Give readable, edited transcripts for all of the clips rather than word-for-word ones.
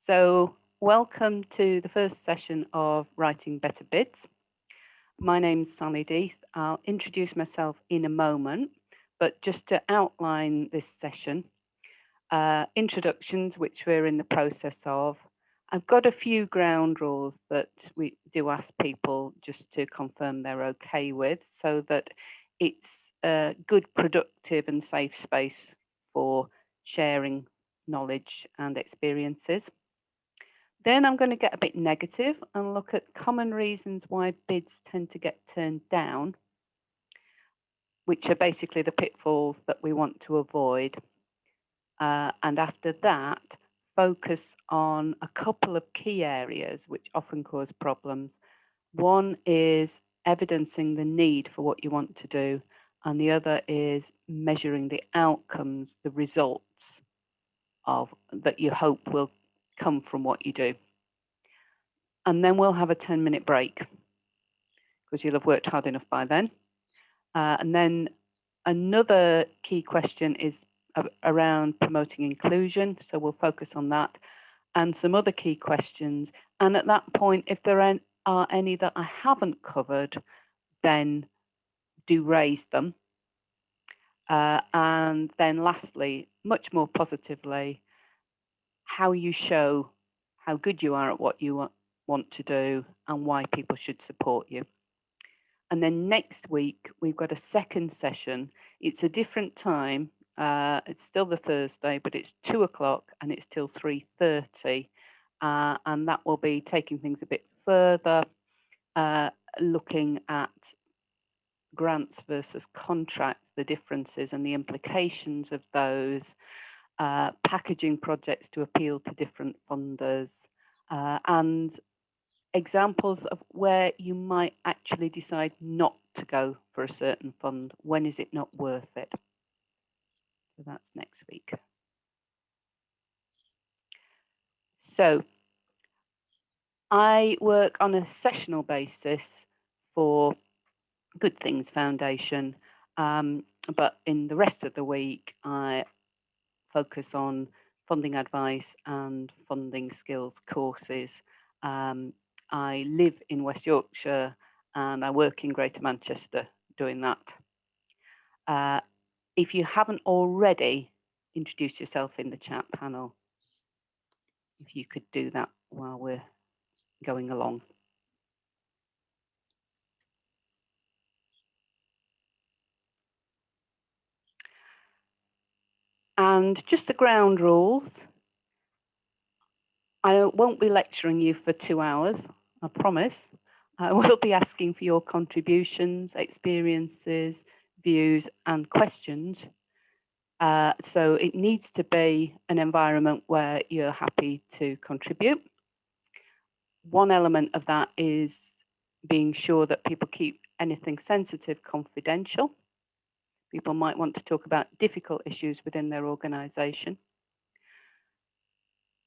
So welcome to the first session of Writing Better Bids. My name's Sally Death. I'll introduce myself in a moment, but just to outline this session, introductions, which we're in the process of. I've got a few ground rules that we do ask people just to confirm they're okay with, so that it's a good, productive and safe space for sharing knowledge and experiences. Then I'm going to get a bit negative and look at common reasons why bids tend to get turned down, which are basically the pitfalls that we want to avoid. And after that, focus on a couple of key areas which often cause problems. One is evidencing the need for what you want to do, and the other is measuring the outcomes, the results of that you hope will come from what you do. And then we'll have a 10-minute break because you'll have worked hard enough by then. And then another key question is around promoting inclusion. So we'll focus on that and some other key questions. And at that point, if there are any that I haven't covered, then do raise them. And then lastly, much more positively, how you show how good you are at what you want to do and why people should support you. And then next week, we've got a second session. It's a different time. It's still the Thursday, but it's 2 o'clock and it's till 3:30. And that will be taking things a bit further, looking at grants versus contracts, the differences and the implications of those, packaging projects to appeal to different funders, and examples of where you might actually decide not to go for a certain fund. When is it not worth it? So that's next week. So I work on a sessional basis for Good Things Foundation, but in the rest of the week, I focus on funding advice and funding skills courses. I live in West Yorkshire and I work in Greater Manchester doing that. If you haven't already introduced yourself in the chat panel, if you could do that while we're going along. And just the ground rules. I won't be lecturing you for 2 hours, I promise. I will be asking for your contributions, experiences, views, and questions. So it needs to be an environment where you're happy to contribute. One element of that is being sure that people keep anything sensitive confidential. People might want to talk about difficult issues within their organisation.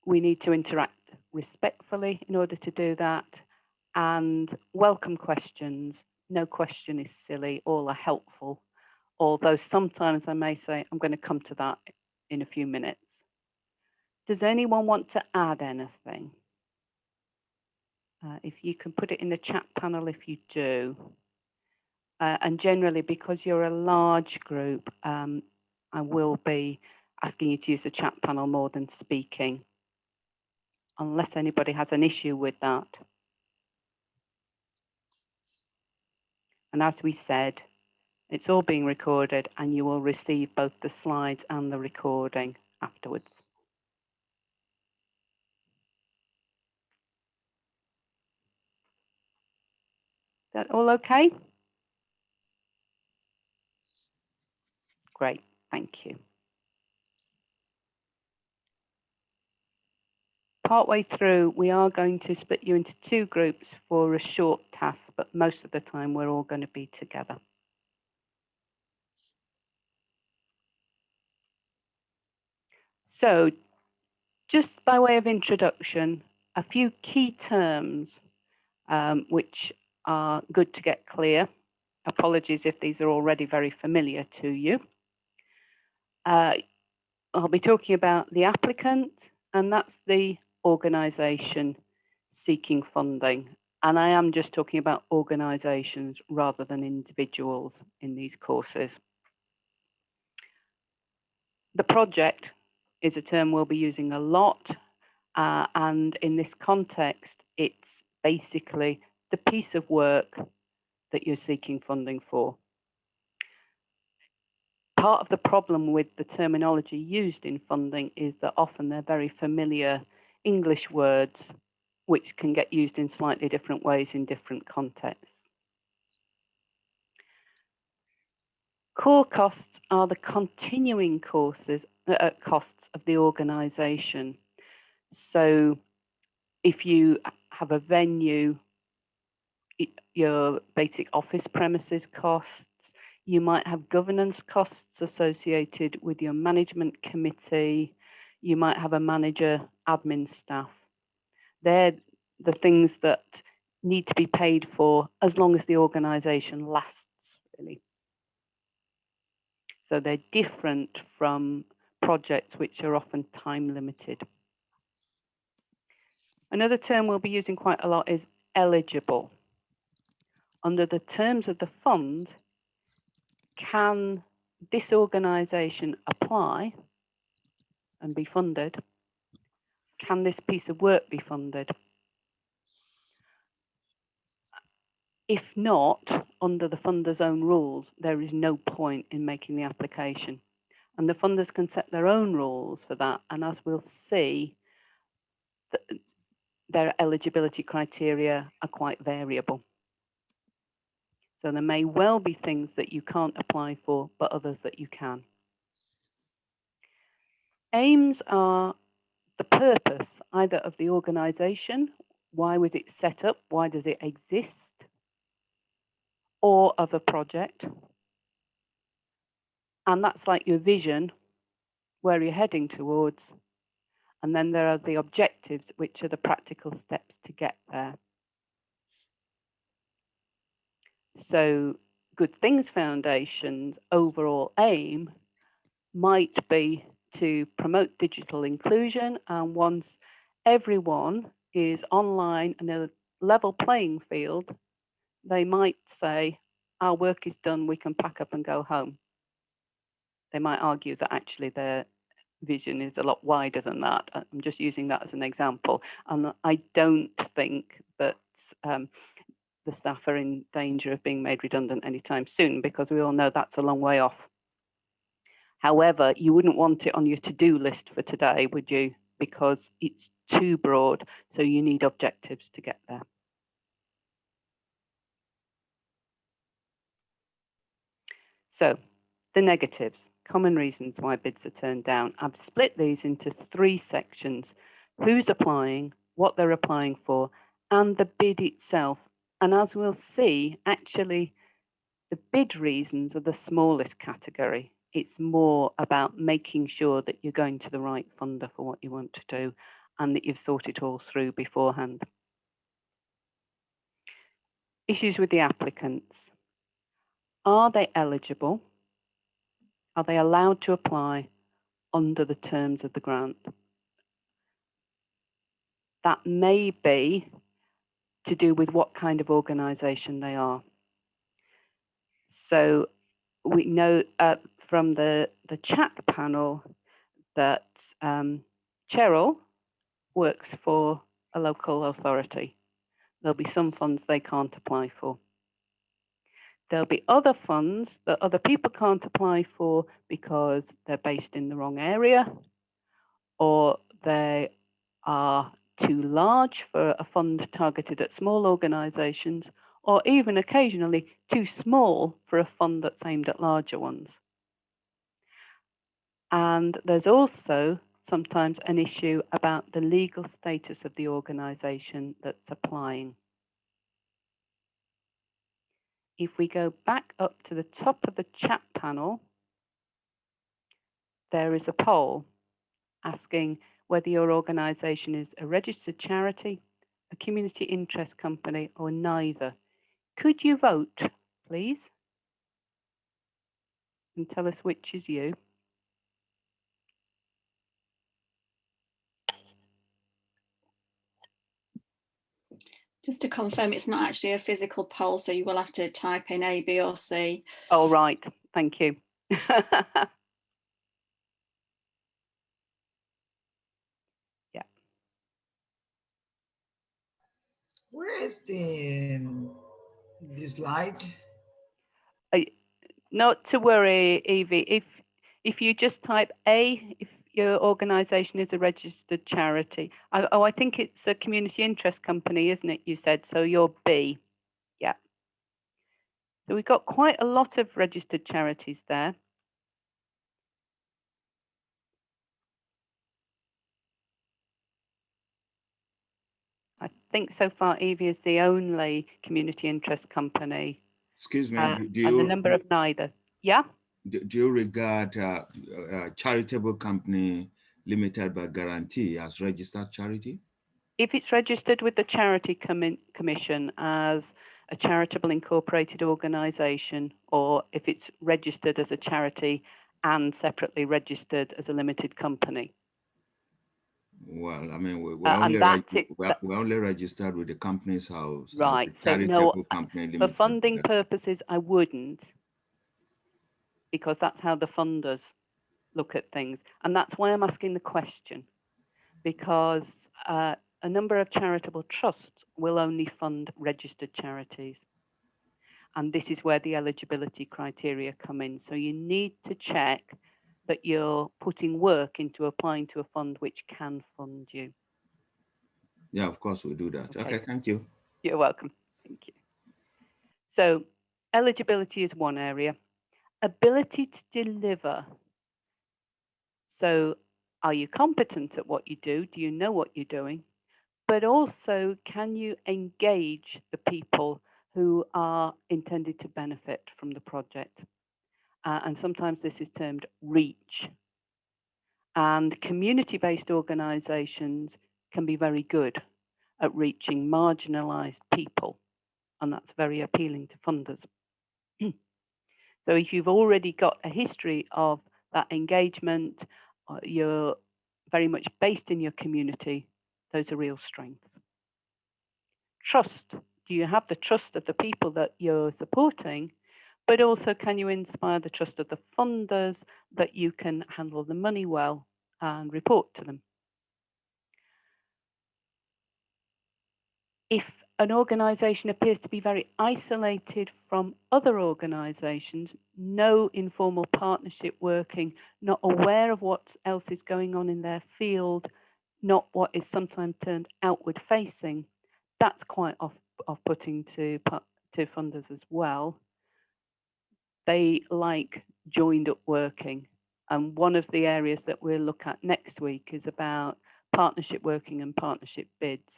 We need to interact respectfully in order to do that, and welcome questions. No question is silly, all are helpful, although sometimes I may say, I'm going to come to that in a few minutes. Does anyone want to add anything? If you can put it in the chat panel if you do. And generally, because you're a large group, I will be asking you to use the chat panel more than speaking, unless anybody has an issue with that. And as we said, it's all being recorded and you will receive both the slides and the recording afterwards. Is that all okay? Great, thank you. Partway through, we are going to split you into 2 groups for a short task, but most of the time we're all going to be together. So, just by way of introduction, a few key terms which are good to get clear. Apologies if these are already very familiar to you. I'll be talking about the applicant, and that's the organisation seeking funding. And I am just talking about organisations rather than individuals in these courses. The project is a term we'll be using a lot, and in this context, it's basically the piece of work that you're seeking funding for. Part of the problem with the terminology used in funding is that often they're very familiar English words which can get used in slightly different ways in different contexts. Core costs are the continuing costs of the organisation. So if you have a venue, your basic office premises costs, you might have governance costs associated with your management committee, you might have a manager, admin staff. They're the things that need to be paid for as long as the organisation lasts, really. So they're different from projects which are often time limited. Another term we'll be using quite a lot is eligible. Under the terms of the fund, can this organisation apply and be funded? Can this piece of work be funded? If not, under the funder's own rules, there is no point in making the application. And the funders can set their own rules for that. And as we'll see, their eligibility criteria are quite variable. So there may well be things that you can't apply for, but others that you can. Aims are the purpose either of the organisation, why was it set up, why does it exist, or of a project. And that's like your vision, where you're heading towards. And then there are the objectives, which are the practical steps to get there. So Good Things Foundation's overall aim might be to promote digital inclusion, and once everyone is online and a level playing field, they might say, our work is done, we can pack up and go home. They might argue that actually their vision is a lot wider than that. I'm just using that as an example. And I don't think that the staff are in danger of being made redundant anytime soon, because we all know that's a long way off. However, you wouldn't want it on your to-do list for today, would you? Because it's too broad, so you need objectives to get there. So, the negatives, common reasons why bids are turned down. I've split these into 3 sections: who's applying, what they're applying for, and the bid itself. And as we'll see, actually, the bid reasons are the smallest category. It's more about making sure that you're going to the right funder for what you want to do and that you've thought it all through beforehand. Issues with the applicants. Are they eligible? Are they allowed to apply under the terms of the grant? That may be to do with what kind of organisation they are. So we know from the chat panel that Cheryl works for a local authority. There'll be some funds they can't apply for. There'll be other funds that other people can't apply for because they're based in the wrong area, or they are too large for a fund targeted at small organisations, or even occasionally too small for a fund that's aimed at larger ones. And there's also sometimes an issue about the legal status of the organisation that's applying. If we go back up to the top of the chat panel, there is a poll asking whether your organisation is a registered charity, a community interest company, or neither. Could you vote, please? And tell us which is you. Just to confirm, it's not actually a physical poll, so you will have to type in A, B, or C. Oh, right. Thank you. Yeah. Where is the slide? Not to worry, Evie. If you just type A, if your organisation is a registered charity. I think it's a community interest company, isn't it? You said so. You're B. Yeah. So we've got quite a lot of registered charities there. I think so far Evie is the only community interest company. Excuse me, And the number of neither. Yeah. Do you regard charitable company limited by guarantee as registered charity? If it's registered with the Charity Commission as a charitable incorporated organisation, or if it's registered as a charity and separately registered as a limited company. Well, I mean, And that's it. we're only registered with the Companies House as Right. the So no, charitable company for limited. funding purposes, I wouldn't, because that's how the funders look at things. And that's why I'm asking the question, because a number of charitable trusts will only fund registered charities. And this is where the eligibility criteria come in. So you need to check that you're putting work into applying to a fund which can fund you. Yeah, of course we'll do that. Okay, thank you. You're welcome. Thank you. So eligibility is one area. Ability to deliver. So are you competent at what you do? Do you know what you're doing? But also, can you engage the people who are intended to benefit from the project? And sometimes this is termed reach. And community-based organisations can be very good at reaching marginalised people, and that's very appealing to funders. So if you've already got a history of that engagement, you're very much based in your community, those are real strengths. Trust. Do you have the trust of the people that you're supporting? But also, can you inspire the trust of the funders that you can handle the money well and report to them? If an organisation appears to be very isolated from other organisations, no informal partnership working, not aware of what else is going on in their field, not what is sometimes termed outward facing, that's quite off-putting to funders as well. They like joined up working. And one of the areas that we'll look at next week is about partnership working and partnership bids.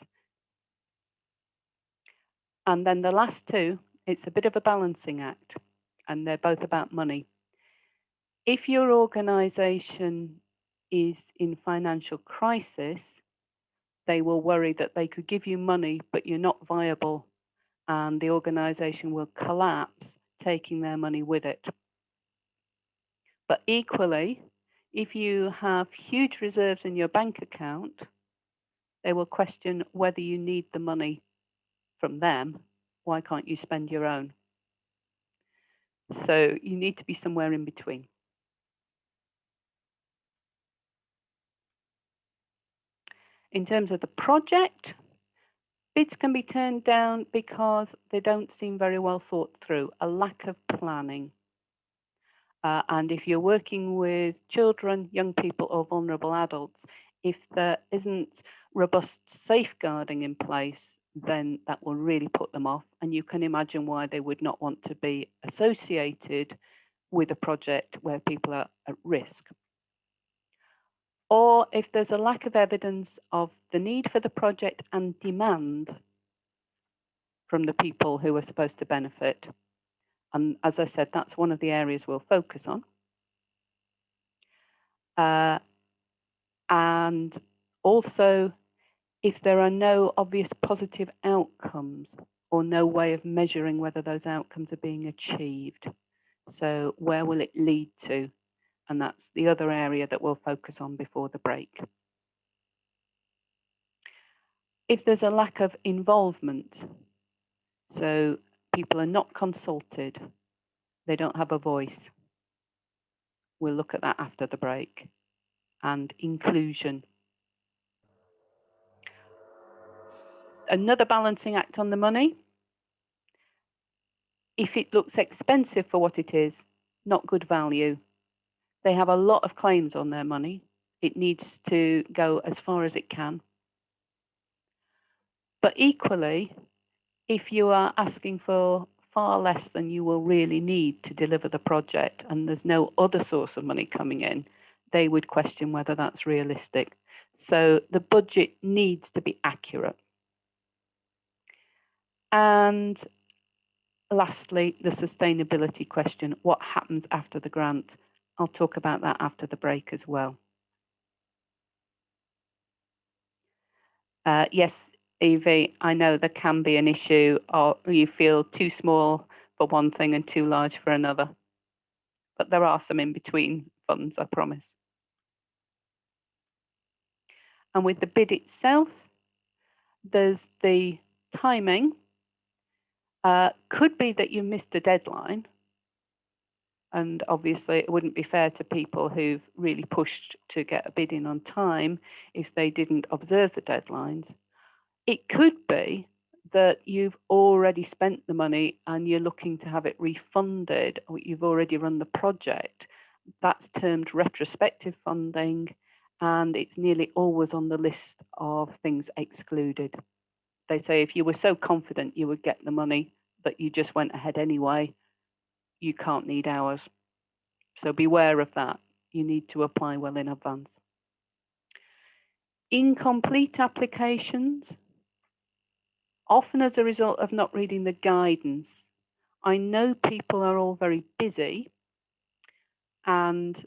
And then the last two, it's a bit of a balancing act, and they're both about money. If your organisation is in financial crisis, they will worry that they could give you money, but you're not viable, and the organisation will collapse, taking their money with it. But equally, if you have huge reserves in your bank account, they will question whether you need the money from them. Why can't you spend your own? So you need to be somewhere in between. In terms of the project, bids can be turned down because they don't seem very well thought through, a lack of planning. And if you're working with children, young people, or vulnerable adults, if there isn't robust safeguarding in place, then that will really put them off. And you can imagine why they would not want to be associated with a project where people are at risk. Or if there's a lack of evidence of the need for the project and demand from the people who are supposed to benefit. And as I said, that's one of the areas we'll focus on. And also, if there are no obvious positive outcomes or no way of measuring whether those outcomes are being achieved. So where will it lead to? And that's the other area that we'll focus on before the break. If there's a lack of involvement, so people are not consulted, they don't have a voice, we'll look at that after the break. And inclusion. Another balancing act on the money. If it looks expensive for what it is, not good value. They have a lot of claims on their money. It needs to go as far as it can. But equally, if you are asking for far less than you will really need to deliver the project and there's no other source of money coming in, they would question whether that's realistic. So the budget needs to be accurate. And lastly, the sustainability question, what happens after the grant? I'll talk about that after the break as well. Yes, Evie, I know there can be an issue, or you feel too small for one thing and too large for another. But there are some in-between funds, I promise. And with the bid itself, there's the timing. Could be that you missed a deadline. And obviously it wouldn't be fair to people who've really pushed to get a bid in on time if they didn't observe the deadlines. It could be that you've already spent the money and you're looking to have it refunded, or you've already run the project. That's termed retrospective funding, and it's nearly always on the list of things excluded. They say if you were so confident you would get the money that you just went ahead anyway, you can't need ours. So beware of that. You need to apply well in advance. Incomplete applications, often as a result of not reading the guidance. I know people are all very busy and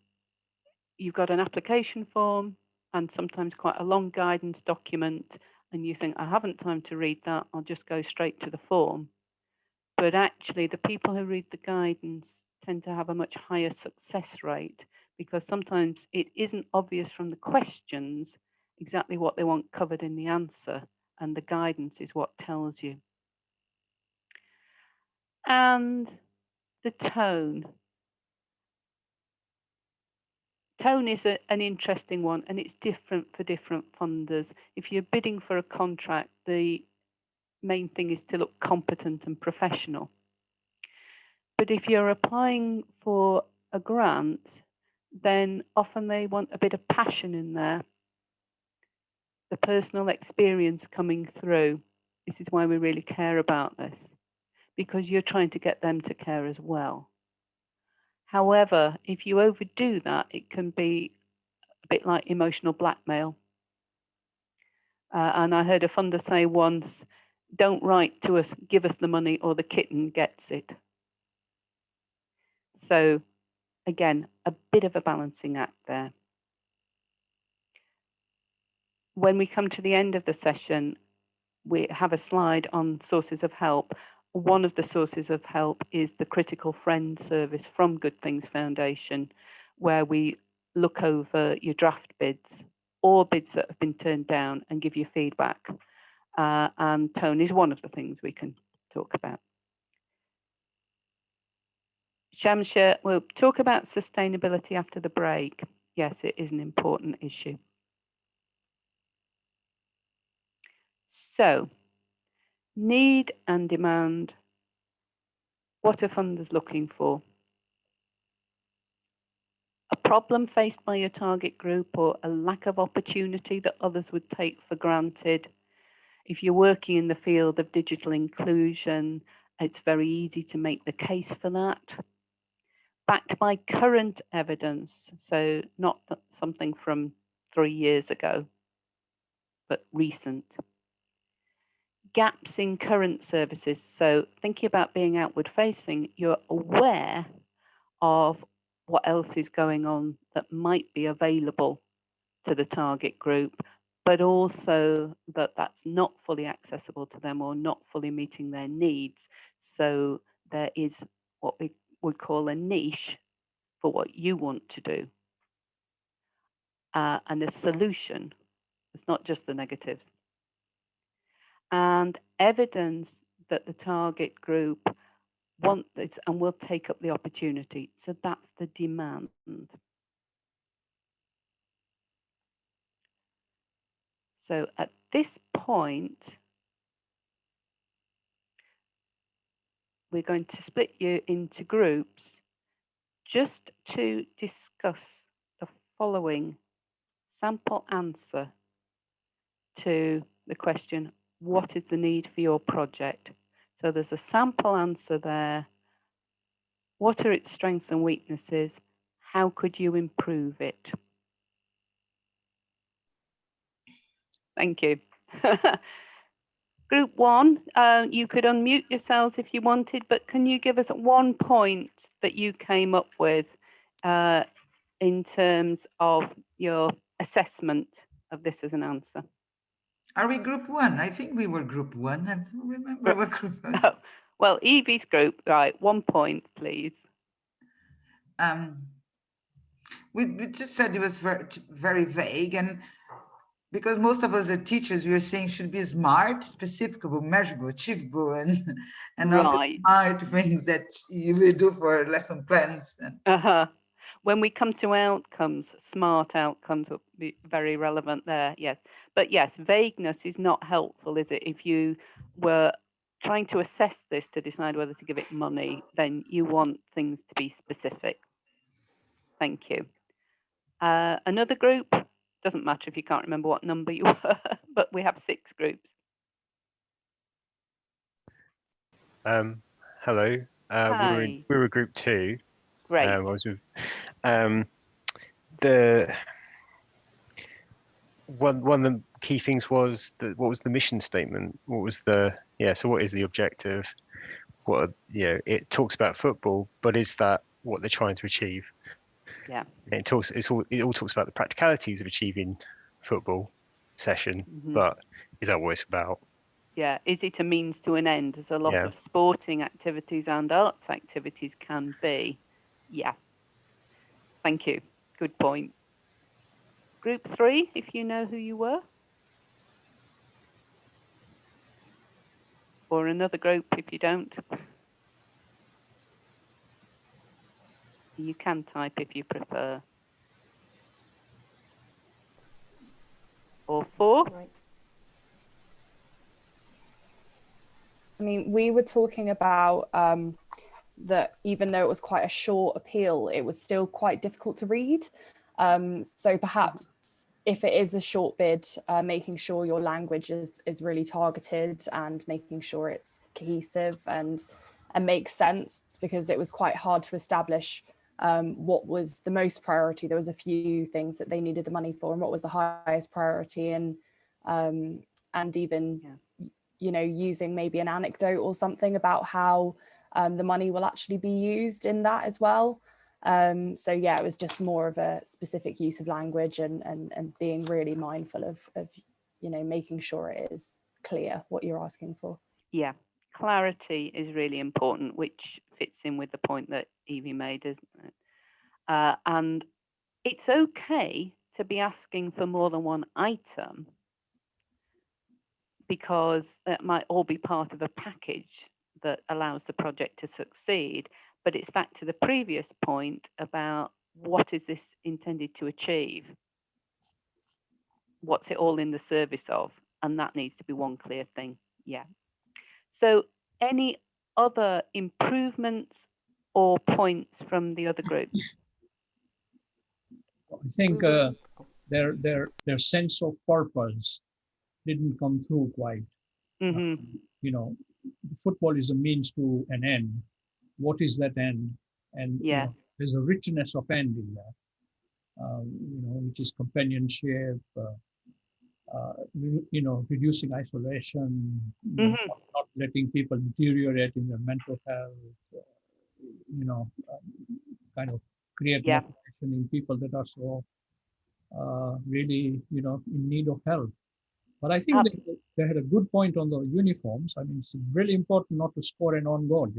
you've got an application form and sometimes quite a long guidance document, and you think, I haven't time to read that, I'll just go straight to the form. But actually, the people who read the guidance tend to have a much higher success rate, because sometimes it isn't obvious from the questions exactly what they want covered in the answer, and the guidance is what tells you. And the tone. Tone is an interesting one, and it's different for different funders. If you're bidding for a contract, the main thing is to look competent and professional. But if you're applying for a grant, then often they want a bit of passion in there, the personal experience coming through. This is why we really care about this, because you're trying to get them to care as well. However, if you overdo that, it can be a bit like emotional blackmail. And I heard a funder say once, don't write to us, give us the money or the kitten gets it. So again, a bit of a balancing act there. When we come to the end of the session, we have a slide on sources of help. One of the sources of help is the Critical Friend service from Good Things Foundation, where we look over your draft bids or bids that have been turned down and give you feedback. And tone is one of the things we can talk about. Shamsha, we'll talk about sustainability after the break. Yes, it is an important issue. So, need and demand. What are funders looking for? A problem faced by your target group, or a lack of opportunity that others would take for granted. If you're working in the field of digital inclusion, it's very easy to make the case for that. Backed by current evidence, so not something from 3 years ago, but recent. Gaps in current services, so thinking about being outward facing, you're aware of what else is going on that might be available to the target group, but also that that's not fully accessible to them or not fully meeting their needs. So there is what we would call a niche for what you want to do. And a solution. It's not just the negatives. and evidence that the target group want this and will take up the opportunity. So that's the demand. So at this point, we're going to split you into groups just to discuss the following sample answer to the question, what is the need for your project? So there's a sample answer there. What are its strengths and weaknesses? How could you improve it? Thank you. Group one, you could unmute yourselves if you wanted, but can you give us 1 point that you came up with in terms of your assessment of this as an answer? Are we group one? I think we were group one. I don't remember what group was. Oh, well, Evie's group, right, 1 point, please. We just said it was very, very vague, and because most of us are teachers, we are saying should be smart, specificable, measurable, achievable, and all the Right. smart things that you will do for lesson plans. When we come to outcomes, smart outcomes will be very relevant there, yes. But yes, vagueness is not helpful, is it? If you were trying to assess this to decide whether to give it money, then you want things to be specific. Thank you. Another group, doesn't matter if you can't remember what number you were, but we have 6 groups. Hello. Hi. We were group 2. Great. I was with, the one of the key things was that what was the mission statement? What was the so what is the objective? What it talks about football, but is that what they're trying to achieve? Yeah. And it all talks about the practicalities of achieving football session, but is that what it's about? Yeah, is it a means to an end, as a lot of sporting activities and arts activities can be? Yeah. Thank you. Good point. Group 3, if you know who you were. Or another group if you don't. You can type if you prefer. Or 4. Right. I mean, we were talking about that even though it was quite a short appeal, it was still quite difficult to read. So perhaps if it is a short bid, making sure your language is really targeted and making sure it's cohesive and makes sense, because it was quite hard to establish what was the most priority. There was a few things that they needed the money for, and what was the highest priority, and even using maybe an anecdote or something about how the money will actually be used in that as well. So yeah, it was just more of a specific use of language and being really mindful of making sure it is clear what you're asking for. Yeah, clarity is really important, which fits in with the point that Evie made, isn't it? And it's okay to be asking for more than one item, because it might all be part of a package that allows the project to succeed. But it's back to the previous point about what is this intended to achieve? What's it all in the service of? And that needs to be one clear thing. Yeah. So any other improvements or points from the other groups? I think their sense of purpose didn't come through quite. Football is a means to an end. What is that end? And there's a richness of end in that, which is companionship, reducing isolation, not letting people deteriorate in their mental health, kind of create motivation in people that are so really, in need of help. But I think they had a good point on the uniforms. I mean, it's really important not to score an own goal,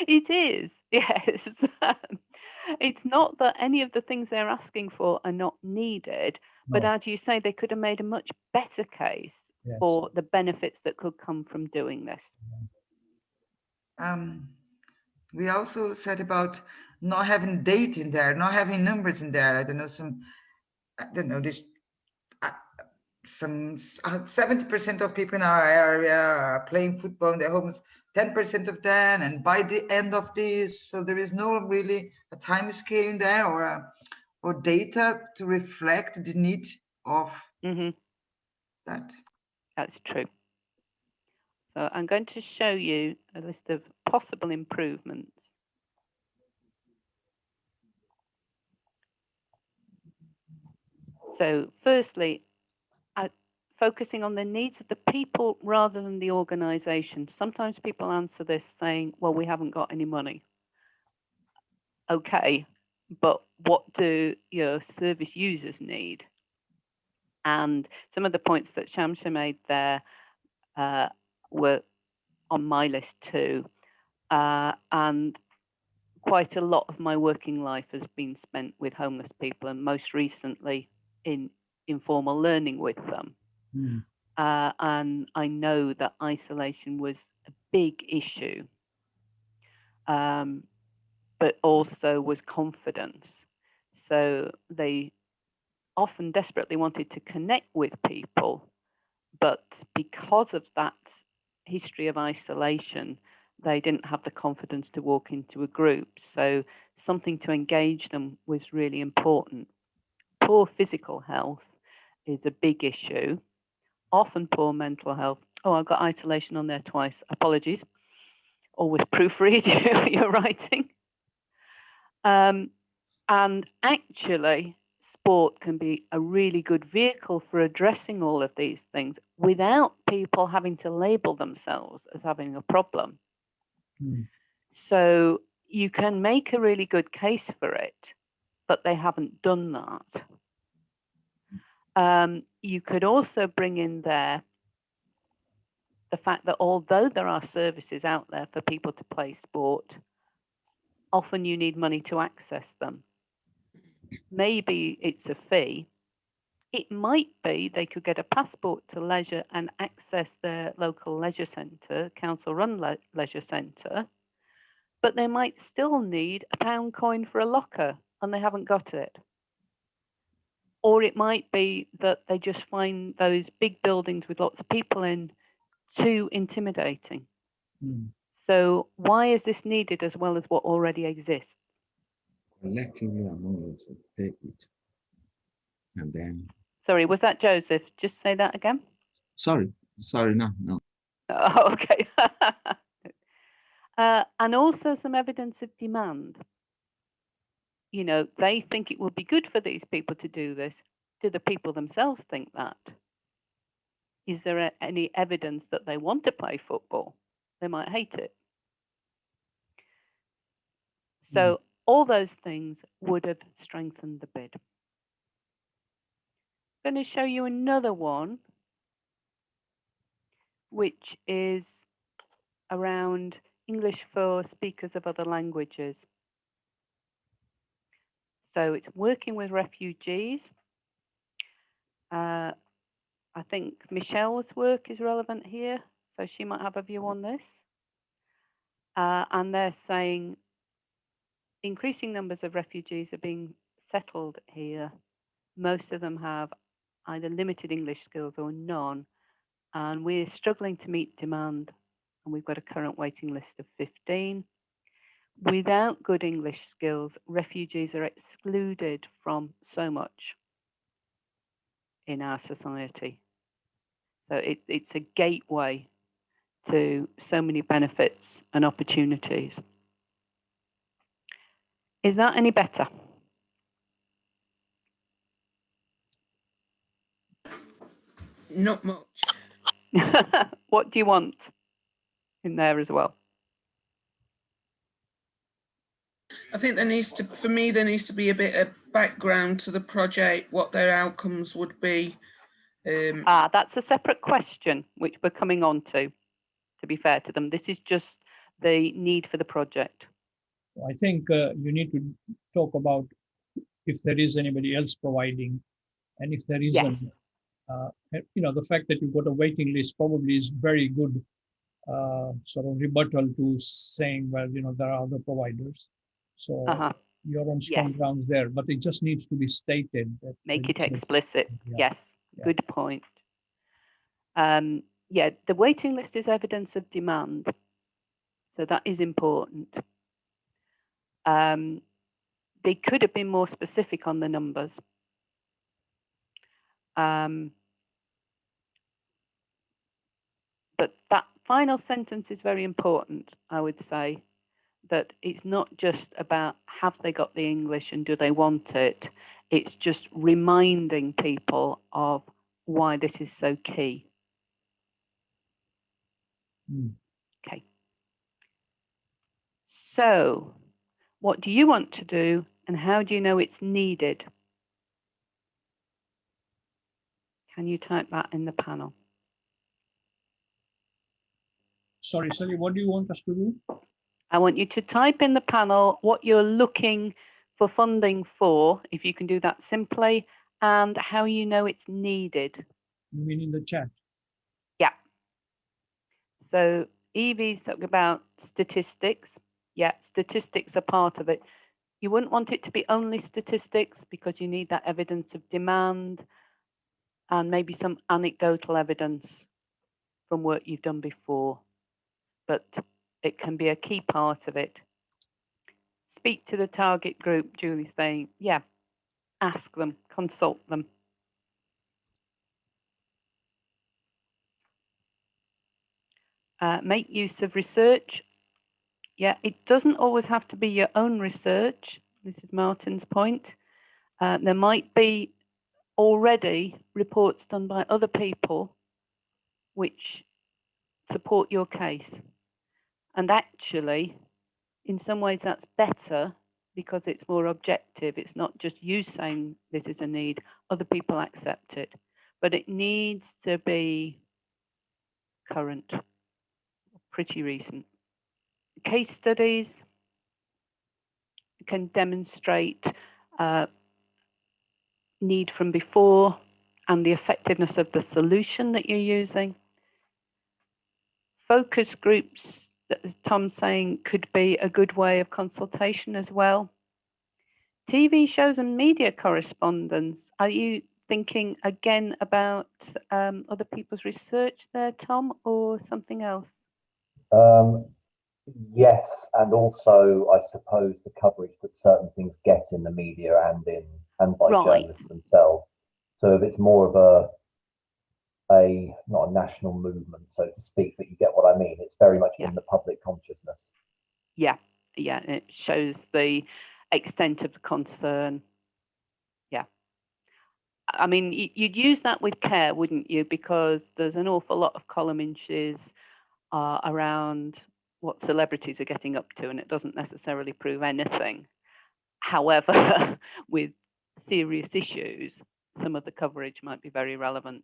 It is, yes. It's not that any of the things they're asking for are not needed, but No. as you say, they could have made a much better case Yes. for the benefits that could come from doing this. We also said about not having data in there, not having numbers in there. I don't know, this some 70% of people in our area are playing football in their homes, 10% of them, and by the end of this, so there is no really a time scale in there or data to reflect the need of that. That's true. So I'm going to show you a list of possible improvements. So firstly, focusing on the needs of the people rather than the organisation. Sometimes people answer this saying, well, we haven't got any money. Okay, but what do your service users need? And some of the points that Shamsha made there were on my list too. And quite a lot of my working life has been spent with homeless people, and most recently in informal learning with them. And I know that isolation was a big issue, but also was confidence. So they often desperately wanted to connect with people, but because of that history of isolation, they didn't have the confidence to walk into a group. So something to engage them was really important. Poor physical health is a big issue, often poor mental health. Oh, I've got isolation on there twice. Apologies. Always proofread your writing. And actually, sport can be a really good vehicle for addressing all of these things without people having to label themselves as having a problem. So you can make a really good case for it, but they haven't done that. You could also bring in there the fact that although there are services out there for people to play sport, often you need money to access them. Maybe it's a fee. It might be they could get a passport to leisure and access their local leisure centre, council-run leisure centre, but they might still need a pound coin for a locker and they haven't got it. Or it might be that they just find those big buildings with lots of people in too intimidating. So why is this needed as well as what already exists? Collectively among us, take it. And then. Sorry, was that Joseph? Just say that again. Sorry, no. Oh, okay. And also some evidence of demand. You know, they think it would be good for these people to do this. Do the people themselves think that? Is there any evidence that they want to play football? They might hate it. So all those things would have strengthened the bid. I'm going to show you another one, which is around English for speakers of other languages. So it's working with refugees. I think Michelle's work is relevant here, so she might have a view on this. And they're saying increasing numbers of refugees are being settled here. Most of them have either limited English skills or none, and we're struggling to meet demand, and we've got a current waiting list of 15. Without good English skills, refugees are excluded from so much in our society. So it's a gateway to so many benefits and opportunities. Is that any better? Not much. What do you want in there as well? I think there needs to, for me, there needs to be a bit of background to the project, what their outcomes would be. That's a separate question, which we're coming on to be fair to them. This is just the need for the project. I think you need to talk about if there is anybody else providing, and if there isn't, the fact that you've got a waiting list probably is very good sort of rebuttal to saying, well, there are other providers. So you're on strong grounds there, but it just needs to be stated. That make it explicit. Yeah. Yes, good point. Yeah, the waiting list is evidence of demand. So that is important. They could have been more specific on the numbers. But that final sentence is very important, I would say, that it's not just about have they got the English and do they want it. It's just reminding people of why this is so key. Okay. So, what do you want to do and how do you know it's needed? Can you type that in the panel? Sorry, what do you want us to do? I want you to type in the panel what you're looking for funding for, if you can do that simply, and how you know it's needed. You mean in the chat? Yeah. So Evie's talking about statistics. Yeah, statistics are part of it. You wouldn't want it to be only statistics because you need that evidence of demand and maybe some anecdotal evidence from work you've done before. But it can be a key part of it. Speak to the target group, Julie's saying, yeah, ask them, consult them. Make use of research. Yeah, it doesn't always have to be your own research. This is Martin's point. There might be already reports done by other people which support your case. And actually, in some ways, that's better because it's more objective. It's not just you saying this is a need, other people accept it. But it needs to be current, pretty recent. Case studies can demonstrate need from before and the effectiveness of the solution that you're using. Focus groups, as Tom's saying, could be a good way of consultation as well. TV shows and media correspondence. Are you thinking again about other people's research there, Tom, or something else? Yes, and also I suppose the coverage that certain things get in the media and by journalists themselves. So if it's more of not a national movement, so to speak, but you get what I mean. It's very much in the public consciousness. Yeah, it shows the extent of the concern. Yeah. I mean, you'd use that with care, wouldn't you? Because there's an awful lot of column inches around what celebrities are getting up to, and it doesn't necessarily prove anything. However, with serious issues, some of the coverage might be very relevant.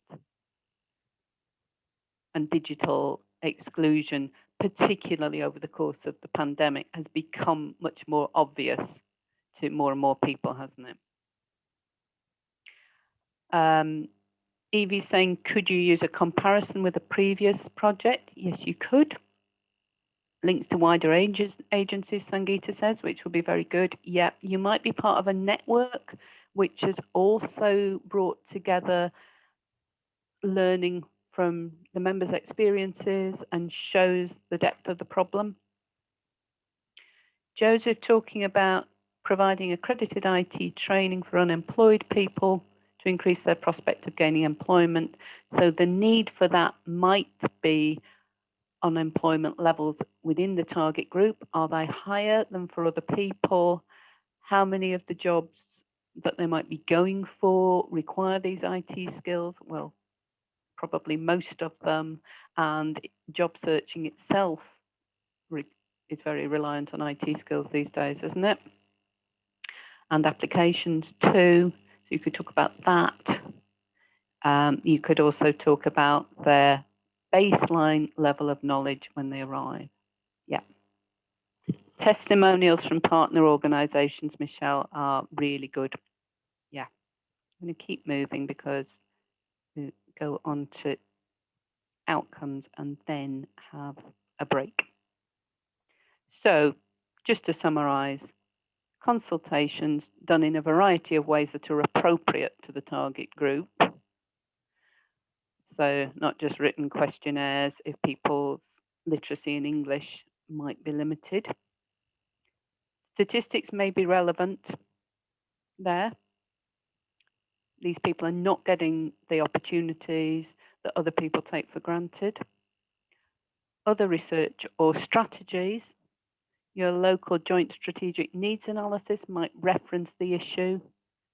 And digital exclusion, particularly over the course of the pandemic, has become much more obvious to more and more people, hasn't it? Evie's saying, could you use a comparison with a previous project? Yes, you could. Links to wider agencies, Sangeeta says, which will be very good. Yeah, you might be part of a network which has also brought together learning from the members' experiences and shows the depth of the problem. Joseph talking about providing accredited IT training for unemployed people to increase their prospect of gaining employment. So the need for that might be unemployment levels within the target group. Are they higher than for other people? How many of the jobs that they might be going for require these IT skills? Well, probably most of them, and job searching itself is very reliant on IT skills these days, isn't it? And applications too, so you could talk about that. You could also talk about their baseline level of knowledge when they arrive. Yeah. Testimonials from partner organisations, Michelle, are really good. Yeah, I'm going to keep moving because we go on to outcomes and then have a break. So just to summarise, consultations done in a variety of ways that are appropriate to the target group. So not just written questionnaires if people's literacy in English might be limited. Statistics may be relevant there. These people are not getting the opportunities that other people take for granted. Other research or strategies, your local joint strategic needs analysis might reference the issue.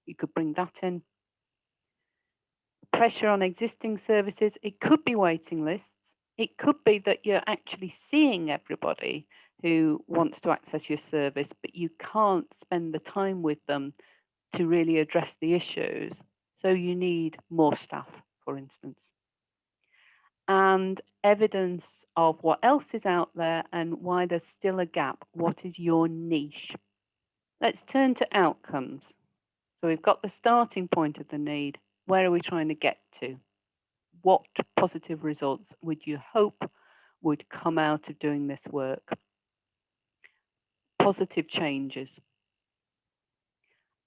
You could bring that in. Pressure on existing services, it could be waiting lists. It could be that you're actually seeing everybody who wants to access your service, but you can't spend the time with them to really address the issues. So you need more staff, for instance. And evidence of what else is out there and why there's still a gap. What is your niche? Let's turn to outcomes. So we've got the starting point of the need. Where are we trying to get to? What positive results would you hope would come out of doing this work? Positive changes.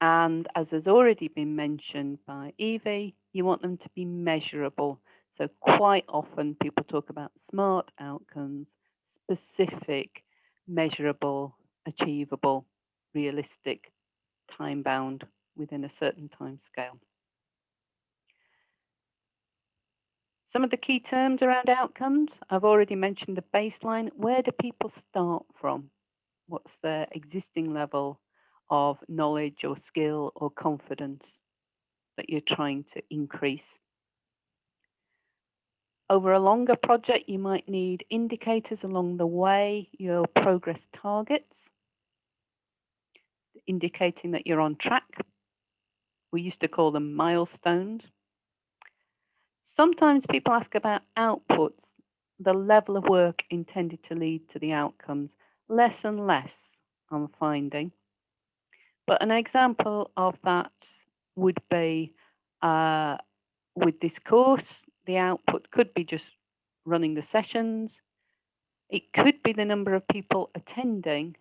And as has already been mentioned by Evie, you want them to be measurable. So quite often people talk about SMART outcomes, specific, measurable, achievable, realistic, time-bound within a certain time scale. Some of the key terms around outcomes, I've already mentioned the baseline. Where do people start from? What's their existing level of knowledge or skill or confidence that you're trying to increase? Over a longer project, you might need indicators along the way, your progress targets, indicating that you're on track. We used to call them milestones. Sometimes people ask about outputs, the level of work intended to lead to the outcomes. Less and less, I'm finding. But an example of that would be with this course, the output could be just running the sessions. It could be the number of people attending.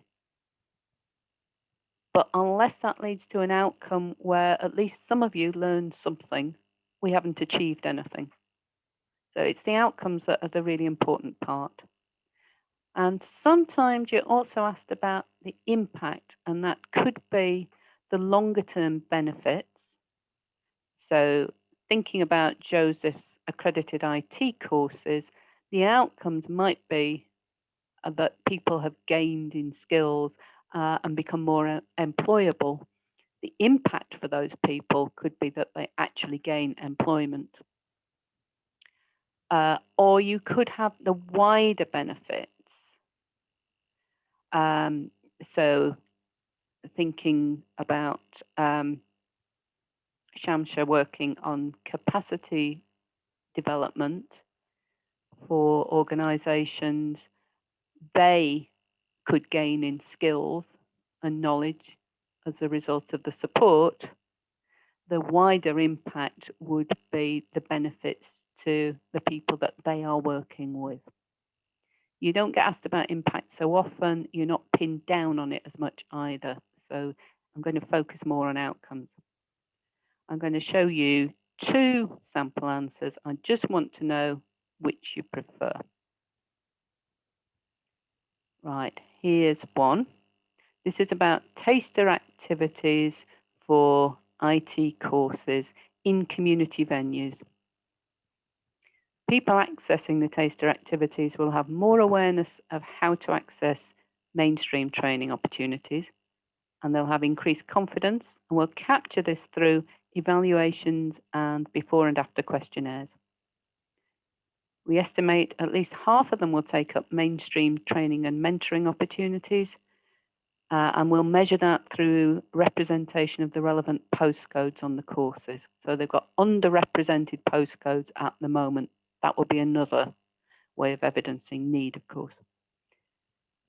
But unless that leads to an outcome where at least some of you learn something, we haven't achieved anything. So it's the outcomes that are the really important part. And sometimes you're also asked about the impact, and that could be the longer term benefits. So thinking about Joseph's accredited IT courses, the outcomes might be that people have gained in skills and become more employable. The impact for those people could be that they actually gain employment. Or you could have the wider benefits. So thinking about Shamsha working on capacity development for organizations, they could gain in skills and knowledge as a result of the support. The wider impact would be the benefits to the people that they are working with. You don't get asked about impact so often, you're not pinned down on it as much either. So I'm going to focus more on outcomes. I'm going to show you 2 sample answers. I just want to know which you prefer. Right, here's one. This is about taster activities for IT courses in community venues. People accessing the taster activities will have more awareness of how to access mainstream training opportunities, and they'll have increased confidence, and we'll capture this through evaluations and before and after questionnaires. We estimate at least half of them will take up mainstream training and mentoring opportunities, and we'll measure that through representation of the relevant postcodes on the courses. So they've got underrepresented postcodes at the moment. That will be another way of evidencing need, of course.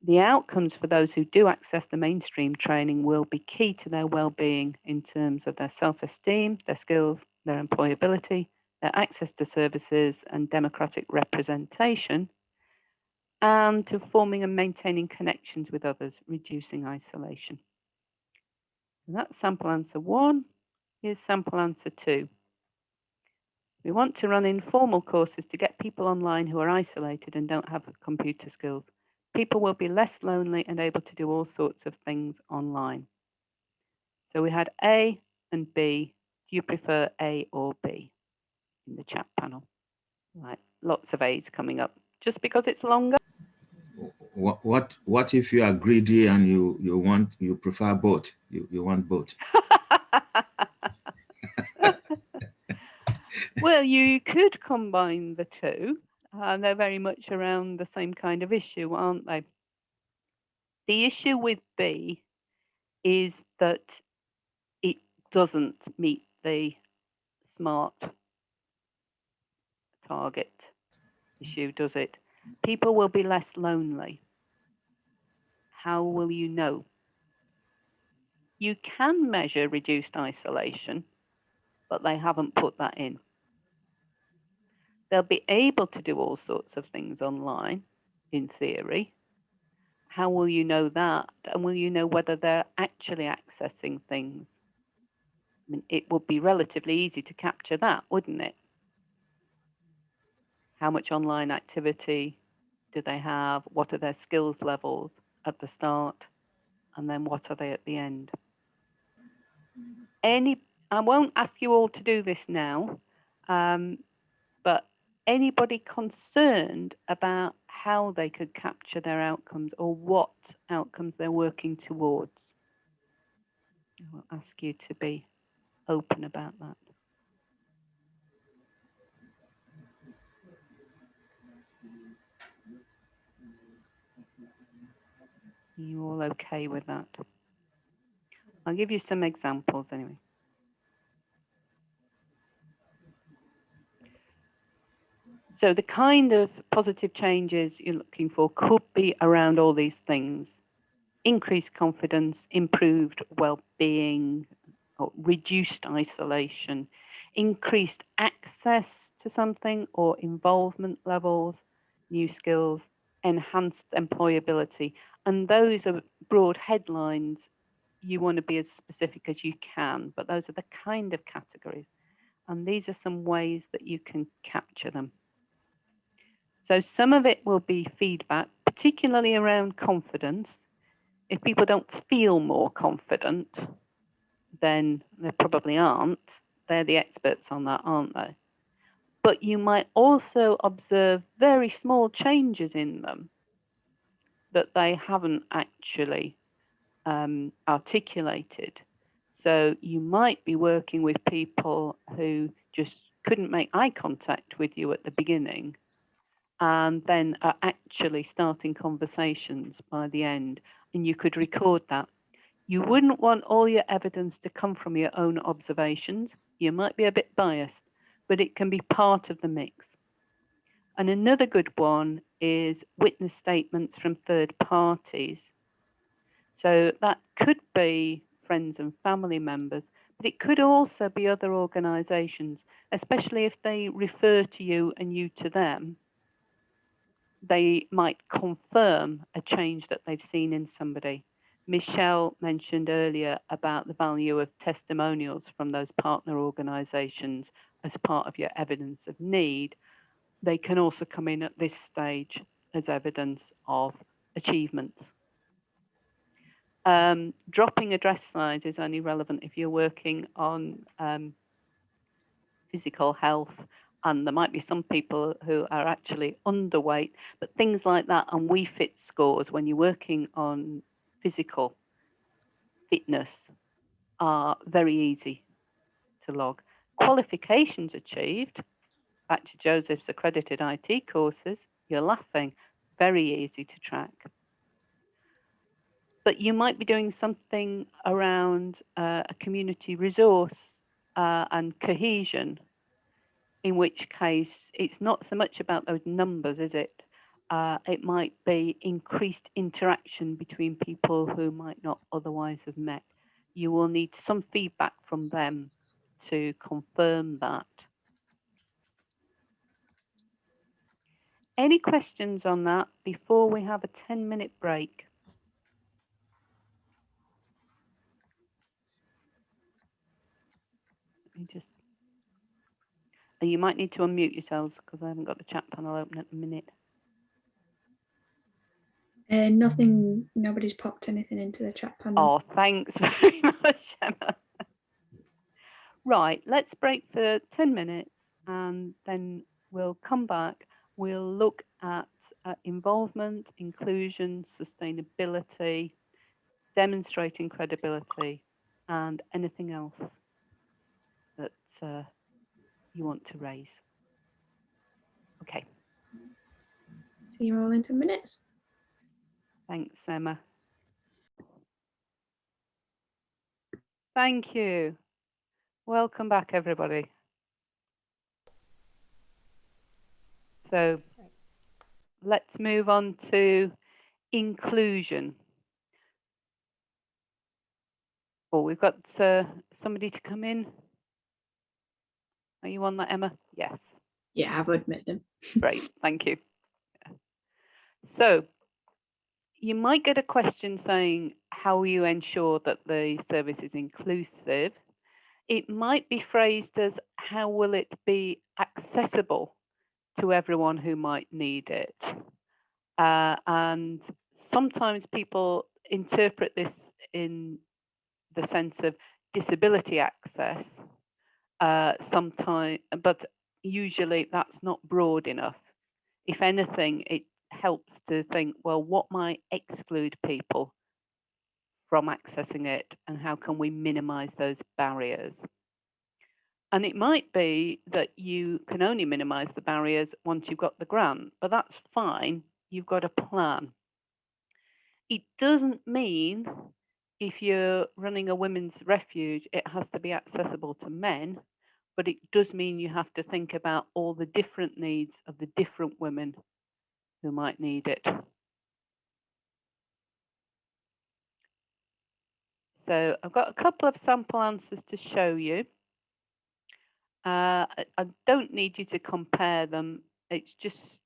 The outcomes for those who do access the mainstream training will be key to their well-being in terms of their self-esteem, their skills, their employability, their access to services and democratic representation, and to forming and maintaining connections with others, reducing isolation. So that's sample answer 1. Here's sample answer 2. We want to run informal courses to get people online who are isolated and don't have computer skills. People will be less lonely and able to do all sorts of things online. So we had A and B. Do you prefer A or B in the chat panel? Right, lots of A's coming up. Just because it's longer? What if you are greedy and you prefer both? You want both? Well, you could combine the two. They're very much around the same kind of issue, aren't they? The issue with B is that it doesn't meet the SMART target issue, does it? People will be less lonely. How will you know? You can measure reduced isolation, but they haven't put that in. They'll be able to do all sorts of things online, in theory. How will you know that? And will you know whether they're actually accessing things? I mean, it would be relatively easy to capture that, wouldn't it? How much online activity do they have? What are their skills levels at the start? And then what are they at the end? I won't ask you all to do this now, but anybody concerned about how they could capture their outcomes or what outcomes they're working towards? I will ask you to be open about that. Are you all okay with that? I'll give you some examples anyway. So the kind of positive changes you're looking for could be around all these things: increased confidence, improved well-being, or reduced isolation, increased access to something or involvement levels, new skills, enhanced employability. And those are broad headlines. You want to be as specific as you can, but those are the kind of categories. And these are some ways that you can capture them. So some of it will be feedback, particularly around confidence. If people don't feel more confident, then they probably aren't. They're the experts on that, aren't they? But you might also observe very small changes in them that they haven't actually articulated. So you might be working with people who just couldn't make eye contact with you at the beginning and then are actually starting conversations by the end, and you could record that. You wouldn't want all your evidence to come from your own observations. You might be a bit biased, but it can be part of the mix. And another good one is witness statements from third parties. So that could be friends and family members, but it could also be other organisations, especially if they refer to you and you to them. They might confirm a change that they've seen in somebody. Michelle mentioned earlier about the value of testimonials from those partner organisations as part of your evidence of need. They can also come in at this stage as evidence of achievements. Dropping address size is only relevant if you're working on physical health, and there might be some people who are actually underweight, but things like that and WeFit scores when you're working on physical fitness are very easy to log. Qualifications achieved, back to Joseph's accredited IT courses, you're laughing, very easy to track. But you might be doing something around a community resource and cohesion, in which case it's not so much about those numbers, is it? It might be increased interaction between people who might not otherwise have met. You will need some feedback from them to confirm that. Any questions on that before we have a 10-minute break? Let me just... You might need to unmute yourselves because I haven't got the chat panel open at the minute. Nothing, nobody's popped anything into the chat panel. Oh, thanks very much, Emma. Right, let's break for 10 minutes and then we'll come back. We'll look at involvement, inclusion, sustainability, demonstrating credibility, and anything else that you want to raise. Okay. See you all in 10 minutes. Thanks, Emma. Thank you. Welcome back, everybody. So let's move on to inclusion. Oh, we've got somebody to come in. Are you on that, Emma? Yes. Yeah, I've admitted them. Great, thank you. So you might get a question saying, how will you ensure that the service is inclusive? It might be phrased as, how will it be accessible to everyone who might need it? And sometimes people interpret this in the sense of disability access, sometimes, but usually that's not broad enough. If anything, it helps to think, well, what might exclude people from accessing it and how can we minimize those barriers? And it might be that you can only minimize the barriers once you've got the grant, but that's fine. You've got a plan. It doesn't mean if you're running a women's refuge, it has to be accessible to men, but it does mean you have to think about all the different needs of the different women who might need it. So I've got a couple of sample answers to show you. I don't need you to compare them. It's just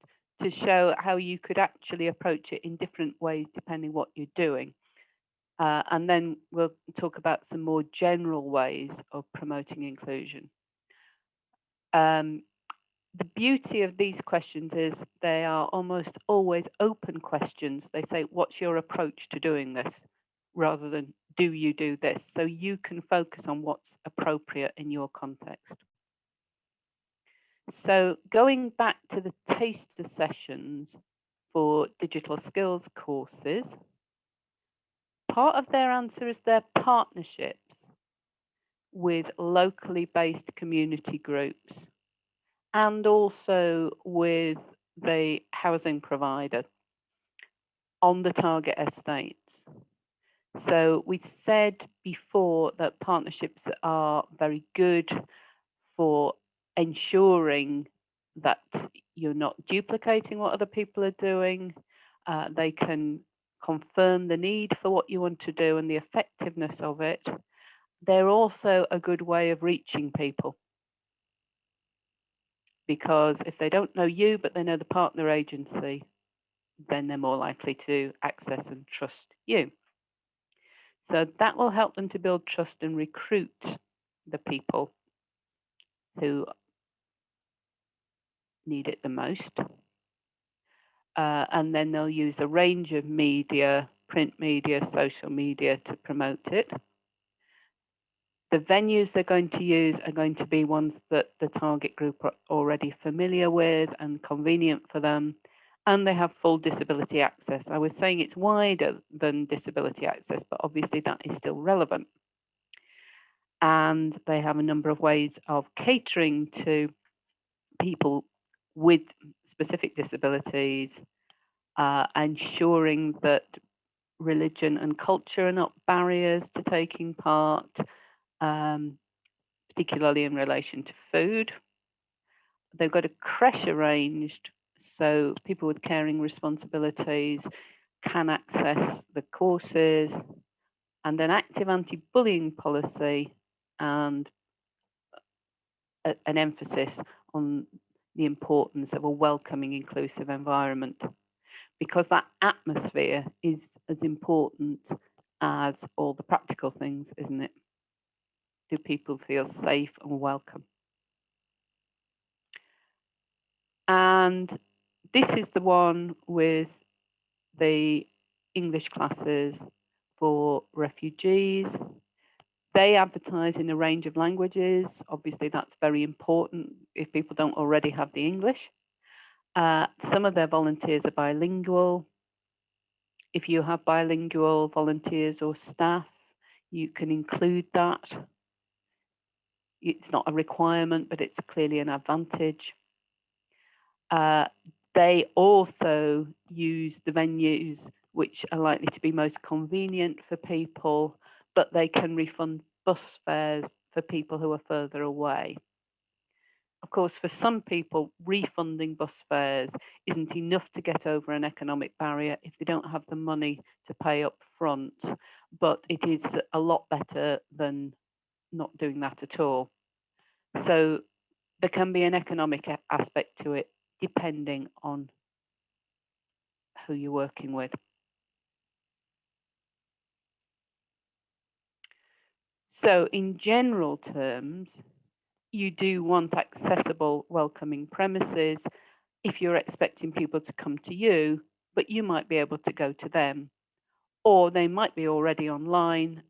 to show how you could actually approach it in different ways depending what you're doing. And then we'll talk about some more general ways of promoting inclusion. The beauty of these questions is they are almost always open questions. They say, what's your approach to doing this? Rather than, do you do this? So you can focus on what's appropriate in your context. So going back to the taster sessions for digital skills courses, part of their answer is their partnerships with locally based community groups and also with the housing provider on the target estates. So we said before that partnerships are very good for ensuring that you're not duplicating what other people are doing. They can confirm the need for what you want to do and the effectiveness of it. They're also a good way of reaching people, because if they don't know you, but they know the partner agency, then they're more likely to access and trust you. So that will help them to build trust and recruit the people who need it the most. And then they'll use a range of media, print media, social media to promote it. The venues they're going to use are going to be ones that the target group are already familiar with and convenient for them, and they have full disability access. I was saying it's wider than disability access, but obviously that is still relevant. And they have a number of ways of catering to people with specific disabilities, ensuring that religion and culture are not barriers to taking part, particularly in relation to food. They've got a creche arranged So people with caring responsibilities can access the courses, and an active anti-bullying policy, and an emphasis on the importance of a welcoming, inclusive environment, because that atmosphere is as important as all the practical things, isn't it? Do people feel safe and welcome? And this is the one with the English classes for refugees. They advertise in a range of languages. Obviously, that's very important if people don't already have the English. Some of their volunteers are bilingual. If you have bilingual volunteers or staff, you can include that. It's not a requirement, but it's clearly an advantage. They also use the venues which are likely to be most convenient for people, but they can refund bus fares for people who are further away. Of course, for some people, refunding bus fares isn't enough to get over an economic barrier if they don't have the money to pay up front, but it is a lot better than not doing that at all. So there can be an economic aspect to it, depending on who you're working with. So in general terms, you do want accessible, welcoming premises if you're expecting people to come to you, but you might be able to go to them, or they might be already online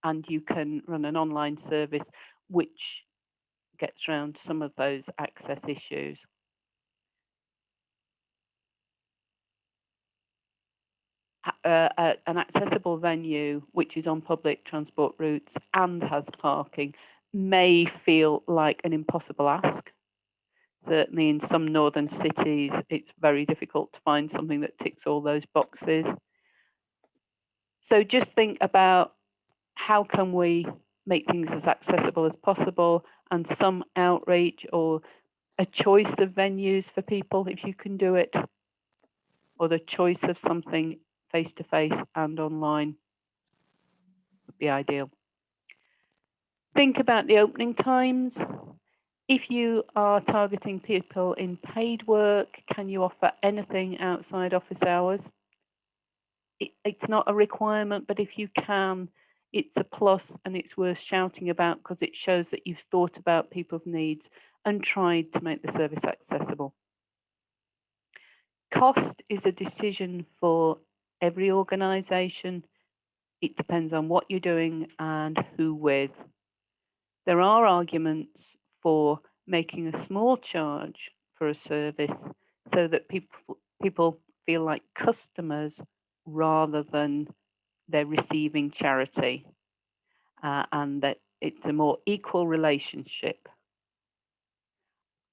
and you can run an online service which gets around some of those access issues. An accessible venue which is on public transport routes and has parking may feel like an impossible ask. Certainly in some northern cities, it's very difficult to find something that ticks all those boxes. So just think about how can we make things as accessible as possible, and some outreach or a choice of venues for people if you can do it, or the choice of something face-to-face and online would be ideal. Think about the opening times. If you are targeting people in paid work, can you offer anything outside office hours? It's not a requirement, but if you can, it's a plus and it's worth shouting about because it shows that you've thought about people's needs and tried to make the service accessible. Cost is a decision for every organisation. It depends on what you're doing and who with. There are arguments for making a small charge for a service so that people feel like customers rather than they're receiving charity, and that it's a more equal relationship.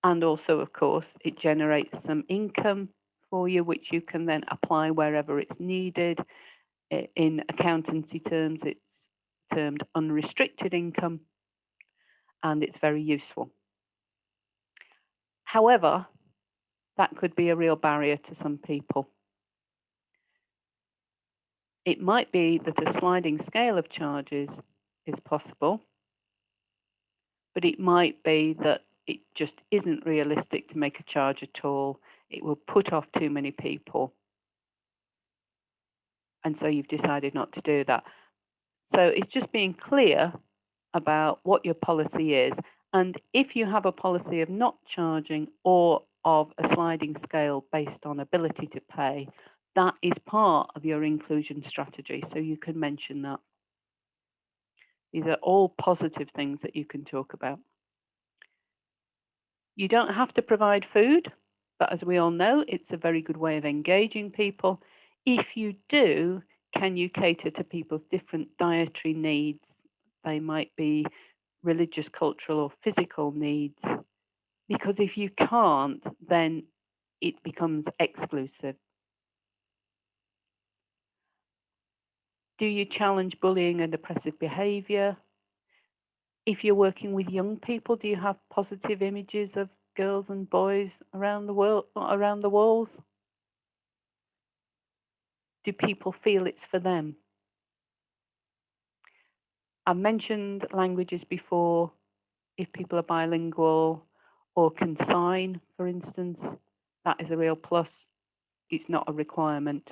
And also, of course, it generates some income for you, which you can then apply wherever it's needed. In accountancy terms, it's termed unrestricted income, and it's very useful. However, that could be a real barrier to some people. It might be that a sliding scale of charges is possible, but it might be that it just isn't realistic to make a charge at all. It will put off too many people. And so you've decided not to do that. So it's just being clear about what your policy is. And if you have a policy of not charging or of a sliding scale based on ability to pay, that is part of your inclusion strategy. So you can mention that. These are all positive things that you can talk about. You don't have to provide food, but as we all know, it's a very good way of engaging people. If you do, can you cater to people's different dietary needs? They might be religious, cultural, or physical needs. Because if you can't, then it becomes exclusive. Do you challenge bullying and oppressive behaviour? If you're working with young people, do you have positive images of girls and boys around the world, around the walls? Do people feel it's for them? I've mentioned languages before. If people are bilingual or can sign, for instance, that is a real plus. It's not a requirement.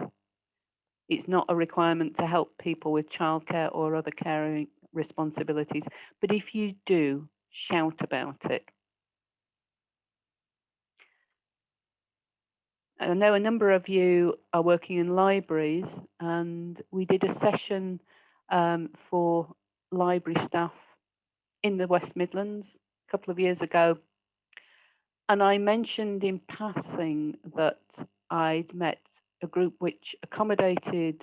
It's not a requirement to help people with childcare or other caring responsibilities. But if you do, shout about it. I know a number of you are working in libraries, and we did a session for library staff in the West Midlands a couple of years ago. And I mentioned in passing that I'd met a group which accommodated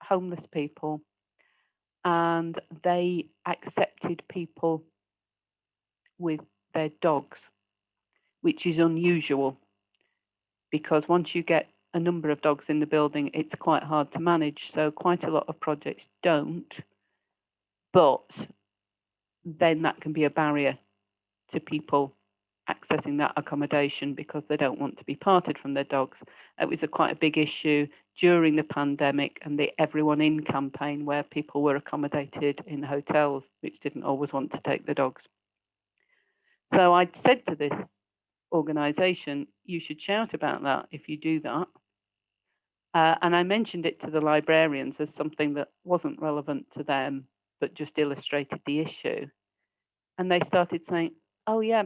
homeless people, and they accepted people with their dogs, which is unusual because once you get a number of dogs in the building, it's quite hard to manage. So quite a lot of projects don't, but then that can be a barrier to people accessing that accommodation because they don't want to be parted from their dogs. It was quite a big issue during the pandemic and the Everyone In campaign, where people were accommodated in hotels which didn't always want to take the dogs. So I'd said to this organisation, you should shout about that if you do that. And I mentioned it to the librarians as something that wasn't relevant to them, but just illustrated the issue. And they started saying, oh yeah,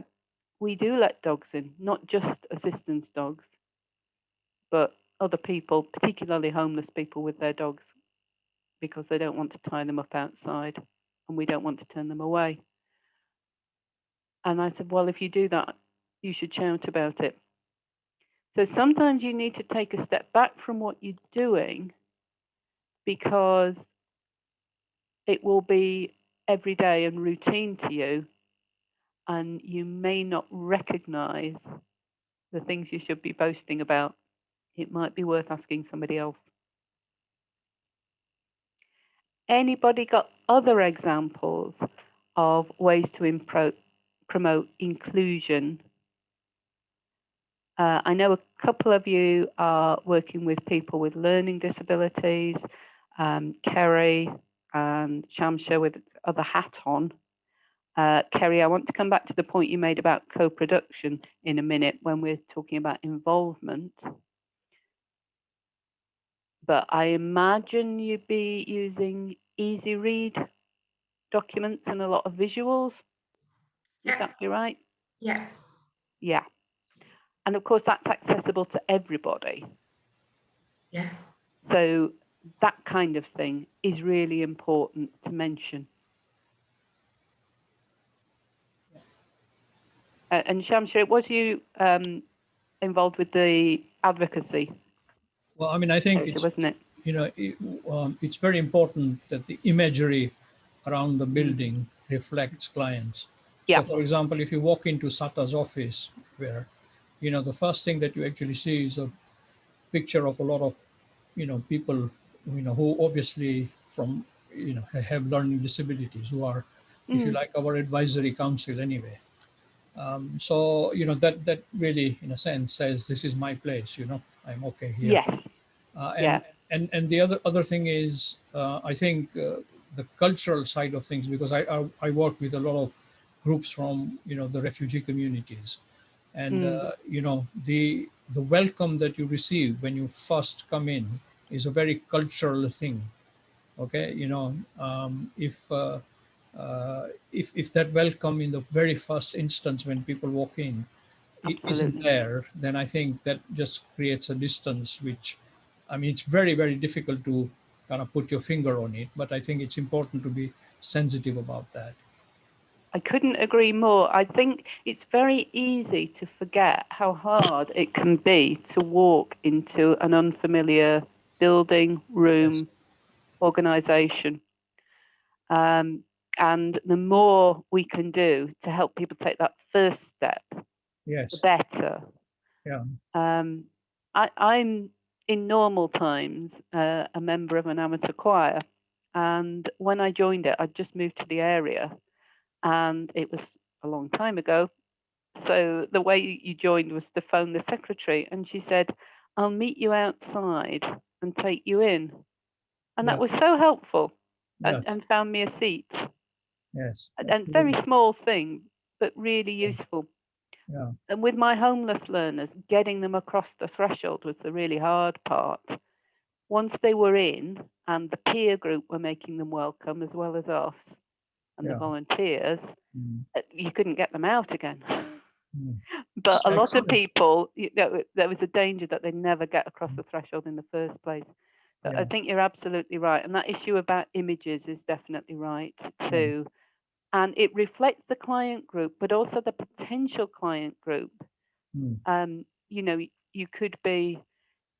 we do let dogs in, not just assistance dogs, but other people, particularly homeless people with their dogs, because they don't want to tie them up outside and we don't want to turn them away. And I said, well, if you do that, you should shout about it. So sometimes you need to take a step back from what you're doing because it will be every day and routine to you, and you may not recognize the things you should be boasting about. It might be worth asking somebody else. Anybody got other examples of ways to promote inclusion? I know a couple of you are working with people with learning disabilities, Kerry and Shamsha with other hat on. Kerry, I want to come back to the point you made about co-production in a minute when we're talking about involvement. But I imagine you'd be using easy read documents and a lot of visuals. Would that be right? Yeah. Yeah. And of course, that's accessible to everybody. Yeah. So that kind of thing is really important to mention. And Shamsha, was you involved with the advocacy? Well, I mean, I think it's, wasn't it? You know, it's very important that the imagery around the building reflects clients. Yeah. So, for example, if you walk into Sata's office, where, you know, the first thing that you actually see is a picture of a lot of, you know, people, you know, who obviously from, you know, have learning disabilities, who are, if you like, our advisory council anyway. So, you know, that really, in a sense, says this is my place. You know, I'm okay here. Yes. And the other thing is, I think the cultural side of things, because I work with a lot of groups from, you know, the refugee communities, and you know, the welcome that you receive when you first come in is a very cultural thing. Okay, you know, if that welcome in the very first instance when people walk in isn't there, then I think that just creates a distance, which, I mean, it's very, very difficult to kind of put your finger on it, but I think it's important to be sensitive about that. I couldn't agree more. I think it's very easy to forget how hard it can be to walk into an unfamiliar building, room, organization. And the more we can do to help people take that first step, the better. Yeah. I'm in normal times a member of an amateur choir, and when I joined it, I'd just moved to the area, and it was a long time ago. So the way you joined was to phone the secretary, and she said, "I'll meet you outside and take you in." And that Yeah. was so helpful, Yeah. and found me a seat. Yes. And very small thing, but really useful. Yeah. And with my homeless learners, getting them across the threshold was the really hard part. Once they were in, and the peer group were making them welcome as well as us and the Yeah. volunteers, Mm. you couldn't get them out again. Mm. But a lot of Excellent. people, there was a danger that they never get across the threshold in the first place. But I Yeah. think you're absolutely right. And that issue about images is definitely right too. And it reflects the client group, but also the potential client group. Mm. You could be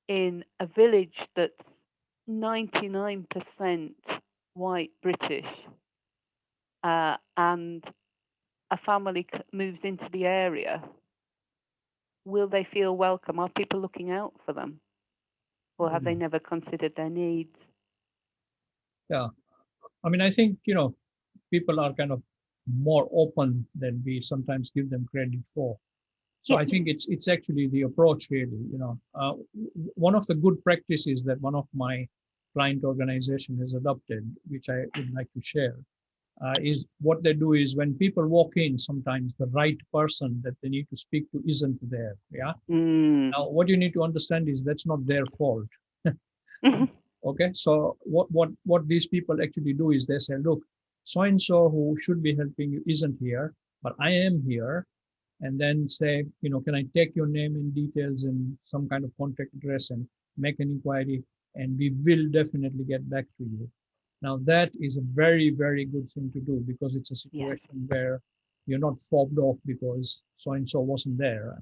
in a village that's 99% white British, and a family moves into the area. Will they feel welcome? Are people looking out for them? Or have they never considered their needs? Yeah. I mean, I think, people are kind of more open than we sometimes give them credit for. So Yeah. I think it's actually the approach really, one of the good practices that one of my client organization has adopted, which I would like to share, is what they do is when people walk in, sometimes the right person that they need to speak to isn't there. Yeah. Now, what you need to understand is that's not their fault. Okay. So what these people actually do is they say, look, so and so who should be helping you isn't here, but I am here. And then say, can I take your name and details and some kind of contact address and make an inquiry, and we will definitely get back to you. Now that is a very, very good thing to do, because it's a situation where you're not fobbed off because so and so wasn't there.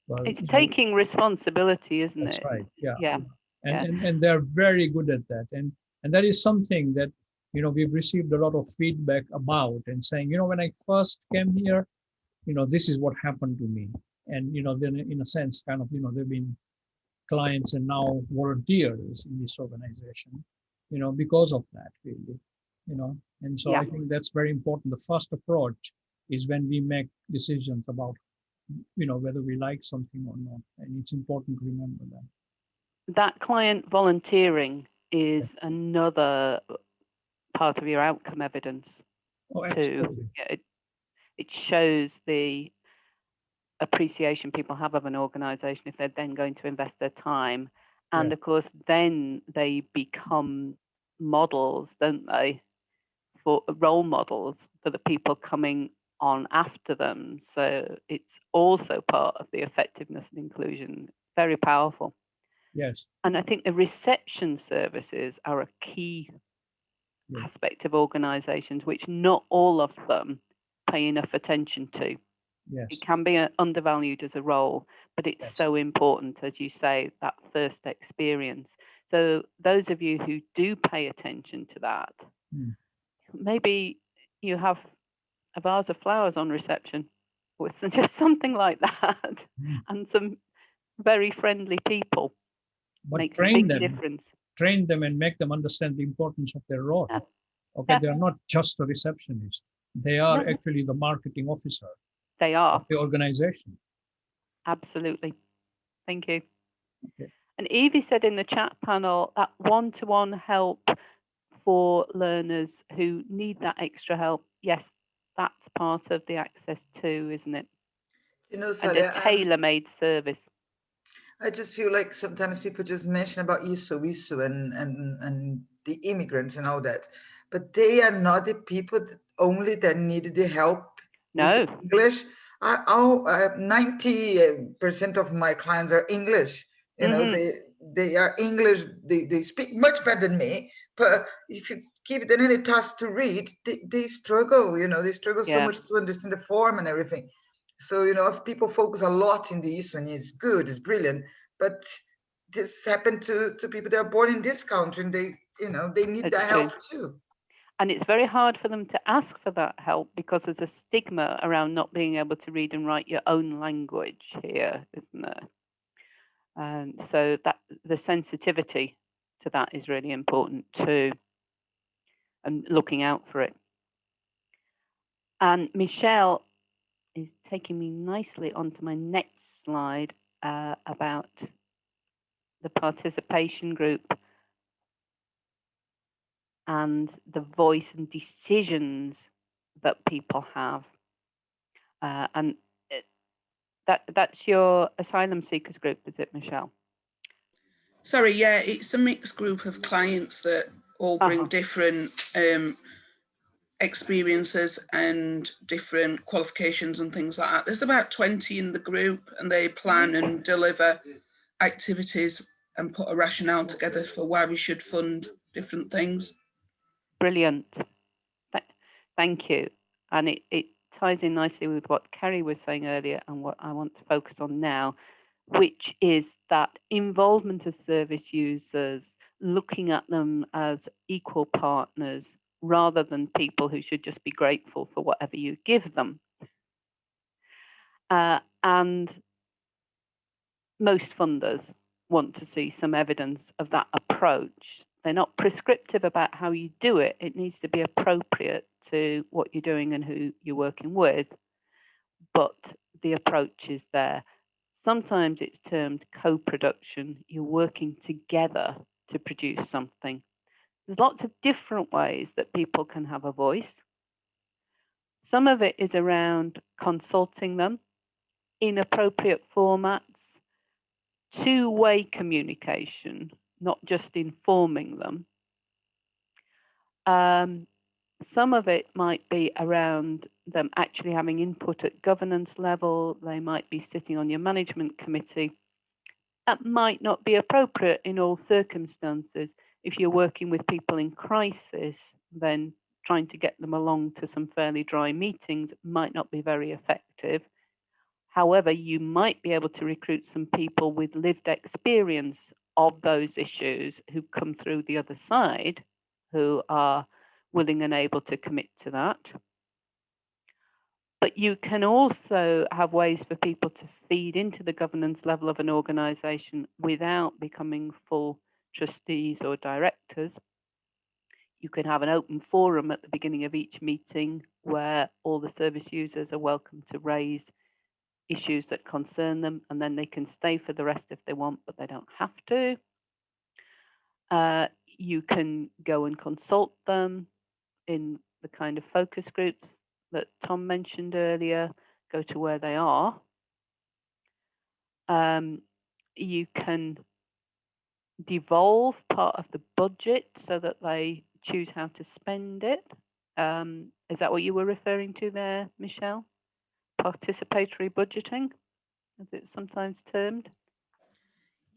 Well, it's taking responsibility, isn't that's it? right. Yeah. Yeah. And they're very good at that. And that is something that, we've received a lot of feedback about, and saying, when I first came here, this is what happened to me. And, then in a sense, kind of, they've been clients and now volunteers in this organization, because of that, really, And so I think that's very important. The first approach is when we make decisions about, whether we like something or not. And it's important to remember that. That client volunteering is another part of your outcome evidence too. It shows the appreciation people have of an organization if they're then going to invest their time. And of course, then they become models, don't they? For role models for the people coming on after them. So it's also part of the effectiveness and inclusion. Very powerful. Yes. And I think the reception services are a key aspect of organizations, which not all of them pay enough attention to. Yes. It can be undervalued as a role, but it's so important, as you say, that first experience. So those of you who do pay attention to that, maybe you have a vase of flowers on reception, or just something like that, and some very friendly people. But makes a big difference. Train them and make them understand the importance of their role. Okay, they're not just a receptionist. They are actually the marketing officer. They are. Of the organization. Absolutely. Thank you. Okay. And Evie said in the chat panel that one-to-one help for learners who need that extra help. Yes, that's part of the access too, isn't it? Sally, and a tailor-made service. I just feel like sometimes people just mention about ISO and the immigrants and all that, but they are not the people that need the help with English. 90% of my clients are English. They are English. They speak much better than me. But if you give them any task to read, they struggle. They struggle so much to understand the form and everything. So, if people focus a lot in the ISO, and it's good, it's brilliant, but this happened to people that are born in this country, and they need that help too. And it's very hard for them to ask for that help because there's a stigma around not being able to read and write your own language here, isn't there? And so that the sensitivity to that is really important too, and looking out for it. And Michelle, is taking me nicely onto my next slide about the participation group and the voice and decisions that people have. And that's your asylum seekers group, is it, Michelle? Sorry, yeah, it's a mixed group of clients that all bring different experiences and different qualifications and things like that. There's about 20 in the group, and they plan and deliver activities and put a rationale together for why we should fund different things. Brilliant. Thank you. And it ties in nicely with what Kerry was saying earlier and what I want to focus on now, which is that involvement of service users, looking at them as equal partners rather than people who should just be grateful for whatever you give them. And most funders want to see some evidence of that approach. They're not prescriptive about how you do it. It needs to be appropriate to what you're doing and who you're working with, but the approach is there. Sometimes it's termed co-production. You're working together to produce something. There's lots of different ways that people can have a voice. Some of it is around consulting them in appropriate formats, two-way communication, not just informing them. Some of it might be around them actually having input at governance level. They might be sitting on your management committee. That might not be appropriate in all circumstances. If you're working with people in crisis, then trying to get them along to some fairly dry meetings might not be very effective. However, you might be able to recruit some people with lived experience of those issues who come through the other side, who are willing and able to commit to that. But you can also have ways for people to feed into the governance level of an organisation without becoming full trustees or directors. You can have an open forum at the beginning of each meeting where all the service users are welcome to raise issues that concern them, and then they can stay for the rest if they want, but they don't have to. You can go and consult them in the kind of focus groups that Tom mentioned earlier, go to where they are. You can devolve part of the budget so that they choose how to spend it. Is that what you were referring to there, Michelle? Participatory budgeting, as it's sometimes termed?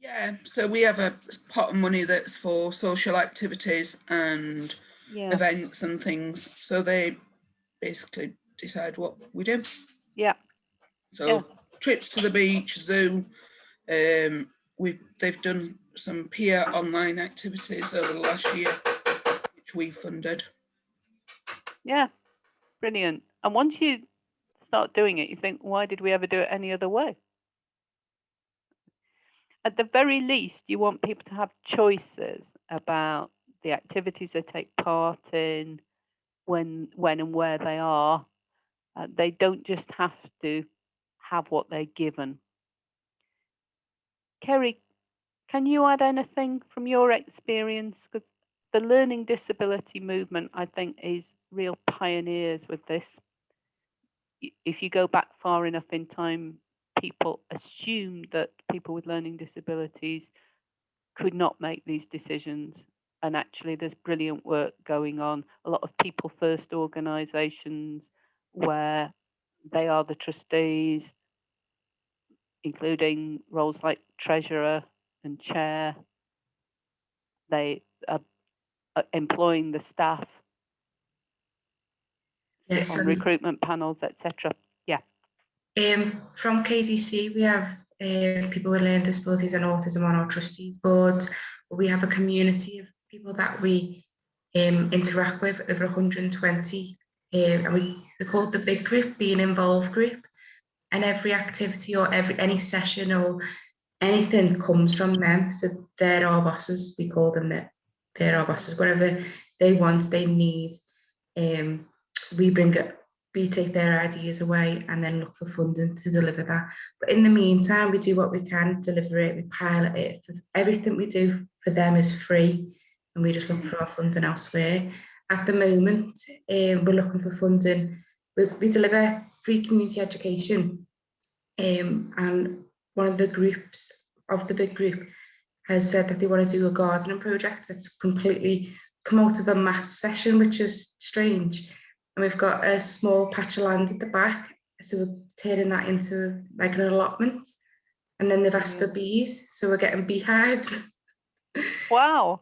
Yeah, so we have a pot of money that's for social activities and events and things. So they basically decide what we do. Yeah. So trips to the beach, zoo. They've done some peer online activities over the last year, which we funded. Yeah, brilliant. And once you start doing it, you think, why did we ever do it any other way? At the very least, you want people to have choices about the activities they take part in, when and where they are. They don't just have to have what they're given. Kerry, can you add anything from your experience? Because the learning disability movement, I think, is real pioneers with this. If you go back far enough in time, people assumed that people with learning disabilities could not make these decisions. And actually, there's brilliant work going on. A lot of people first organisations where they are the trustees, including roles like treasurer and chair. They are employing the staff, sit on recruitment panels, etc. Yeah. From KDC, we have people with learning disabilities and autism on our trustees boards. We have a community of people that we interact with, over 120, and they're called the big group, being involved group. And every activity or any session or anything comes from them. So they're our bosses. We call them that. They're our bosses. Whatever they want, they need. We bring we take their ideas away and then look for funding to deliver that. But in the meantime, we do what we can, deliver it, we pilot it. Everything we do for them is free, and we just look for our funding elsewhere. At the moment, we're looking for funding. We deliver free community education, and one of the groups of the big group has said that they want to do a gardening project that's completely come out of a maths session, which is strange. And we've got a small patch of land at the back, so we're turning that into like an allotment. And then they've asked for bees, so we're getting beehives. Wow.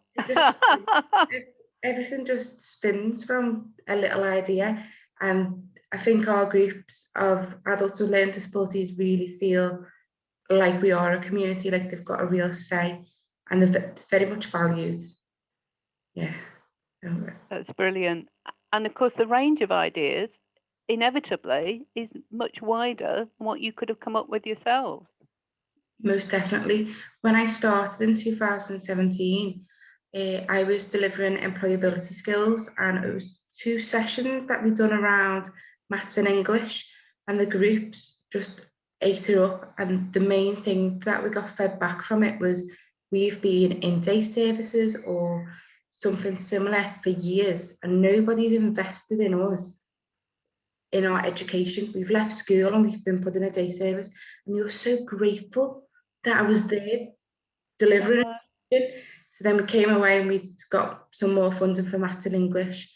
Everything just spins from a little idea. And I think our groups of adults with learning disabilities really feel like we are a community, like they've got a real say, and they're very much valued. Yeah. That's brilliant. And of course, the range of ideas inevitably is much wider than what you could have come up with yourselves. Most definitely. When I started in 2017, I was delivering employability skills, and it was 2 sessions that we'd done around maths and English, and the groups just ate it up. And the main thing that we got fed back from it was, we've been in day services or something similar for years, and nobody's invested in us, in our education. We've left school and we've been put in a day service, and they were so grateful that I was there delivering. So then we came away and we got some more funding for maths and English,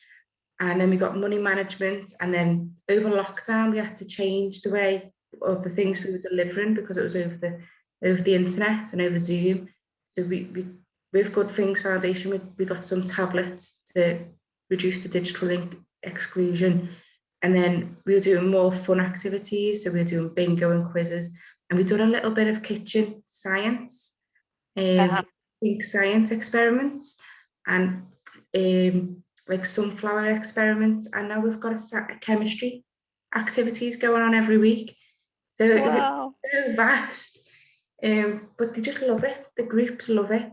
and then we got money management, and then over lockdown we had to change the way of the things we were delivering, because it was over the internet and over Zoom. So we with Good Things Foundation, we got some tablets to reduce the digital exclusion. And then we were doing more fun activities. So we were doing bingo and quizzes, and we've done a little bit of kitchen science, think science experiments, and like sunflower experiments. And now we've got a chemistry activities going on every week. So wow. It's so vast, but they just love it. The groups love it.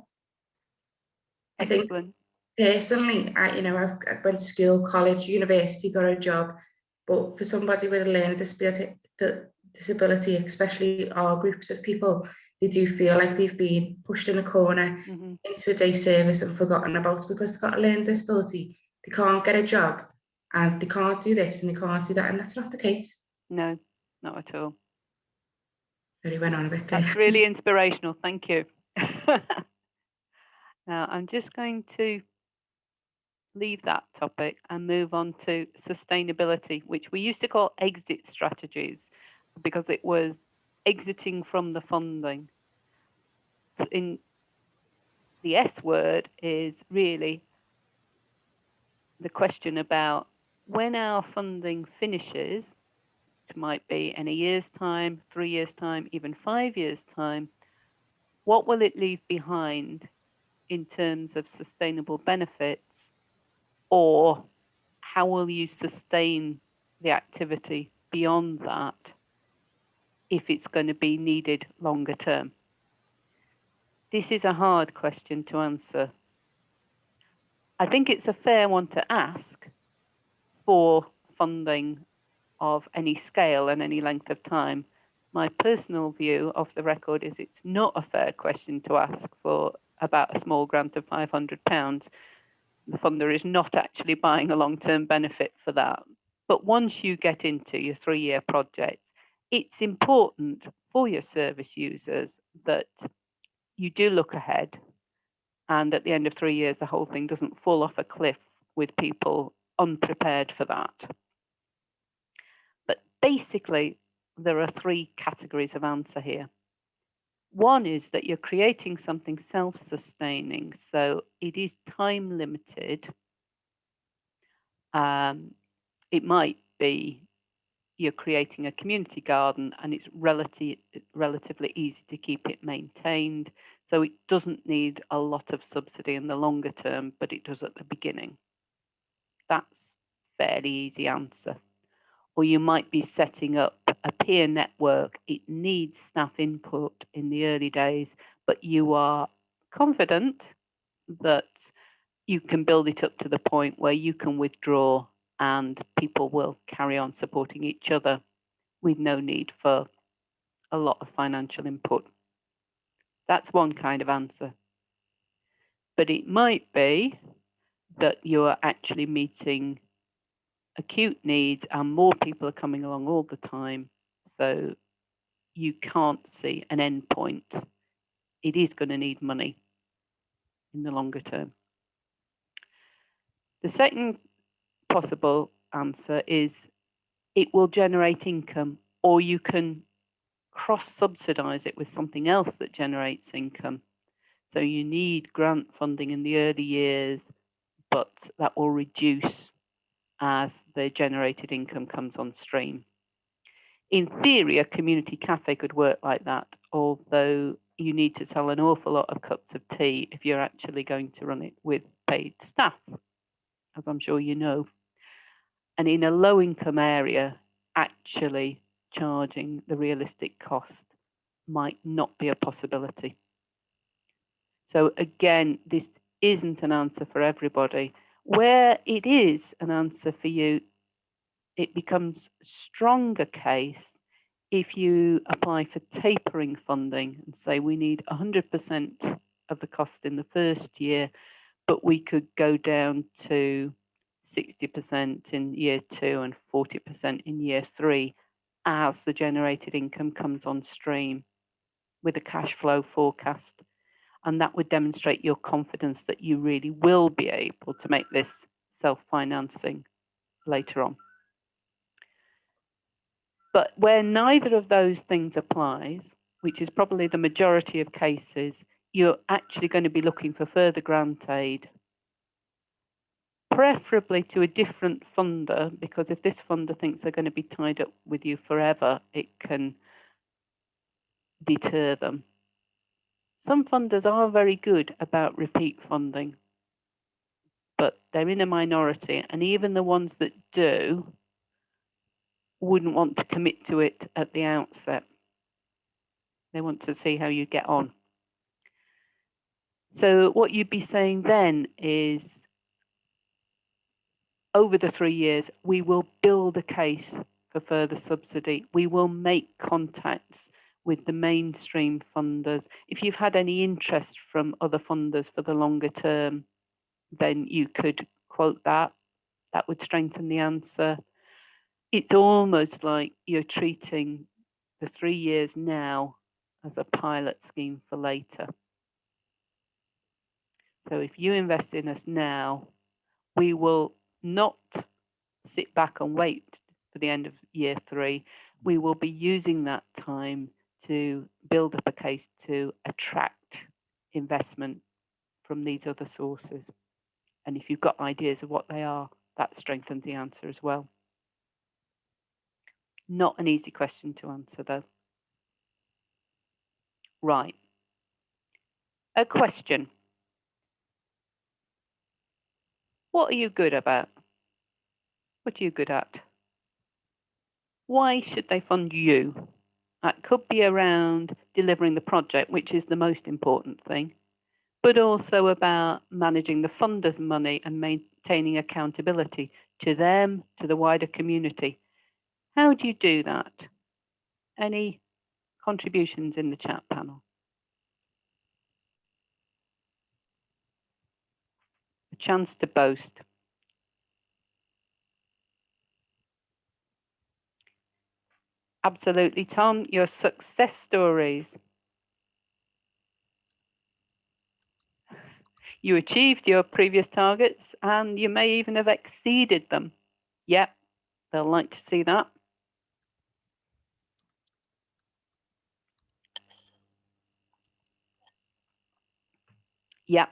Excellent. I think personally, I went to school, college, university, got a job. But for somebody with a learning disability, especially our groups of people, they do feel like they've been pushed in a corner into a day service and forgotten about, because they've got a learning disability. They can't get a job, and they can't do this and they can't do that, and that's not the case. No, not at all. Sorry, went on a bit there. That's really inspirational. Thank you. Now, I'm just going to leave that topic and move on to sustainability, which we used to call exit strategies, because it was exiting from the funding. In the S word is really the question about when our funding finishes, which might be in a year's time, 3 years' time, even 5 years' time, what will it leave behind in terms of sustainable benefits, or how will you sustain the activity beyond that if it's going to be needed longer term? This is a hard question to answer. I think it's a fair one to ask for funding of any scale and any length of time. My personal view of the record is it's not a fair question to ask for about a small grant of £500. The funder is not actually buying a long-term benefit for that. But once you get into your 3-year project, it's important for your service users that you do look ahead, and at the end of 3 years, the whole thing doesn't fall off a cliff with people unprepared for that. But basically, there are 3 categories of answer here. One is that you're creating something self-sustaining, so it is time limited. It might be you're creating a community garden and it's relatively easy to keep it maintained, so it doesn't need a lot of subsidy in the longer term, but it does at the beginning. That's a fairly easy answer. Or you might be setting up a peer network. It needs staff input in the early days, but you are confident that you can build it up to the point where you can withdraw and people will carry on supporting each other with no need for a lot of financial input. That's one kind of answer. But it might be that you're actually meeting acute needs and more people are coming along all the time. So you can't see an end point. It is going to need money in the longer term. The second possible answer is it will generate income, or you can cross-subsidize it with something else that generates income. So you need grant funding in the early years, but that will reduce as the generated income comes on stream. In theory, a community cafe could work like that, although you need to sell an awful lot of cups of tea if you're actually going to run it with paid staff, as I'm sure you know. And in a low-income area, actually charging the realistic cost might not be a possibility. So again, this isn't an answer for everybody. Where it is an answer for you, it becomes a stronger case if you apply for tapering funding and say we need 100% of the cost in the first year, but we could go down to 60% in year 2 and 40% in year 3 as the generated income comes on stream with a cash flow forecast. And that would demonstrate your confidence that you really will be able to make this self-financing later on. But where neither of those things applies, which is probably the majority of cases, you're actually going to be looking for further grant aid, preferably to a different funder, because if this funder thinks they're going to be tied up with you forever, it can deter them. Some funders are very good about repeat funding, but they're in a minority, and even the ones that do wouldn't want to commit to it at the outset. They want to see how you get on. So what you'd be saying then is, over the 3 years, we will build a case for further subsidy. We will make contacts with the mainstream funders. If you've had any interest from other funders for the longer term, then you could quote that. That would strengthen the answer. It's almost like you're treating the 3 years now as a pilot scheme for later. So if you invest in us now, we will not sit back and wait for the end of year 3. We will be using that time to build up a case to attract investment from these other sources. And if you've got ideas of what they are, that strengthens the answer as well. Not an easy question to answer, though. Right. A question. What are you good about? What are you good at? Why should they fund you? That could be around delivering the project, which is the most important thing, but also about managing the funders' money and maintaining accountability to them, to the wider community. How do you do that? Any contributions in the chat panel? A chance to boast. Absolutely, Tom, your success stories. You achieved your previous targets and you may even have exceeded them. Yep, they'll like to see that. Yeah.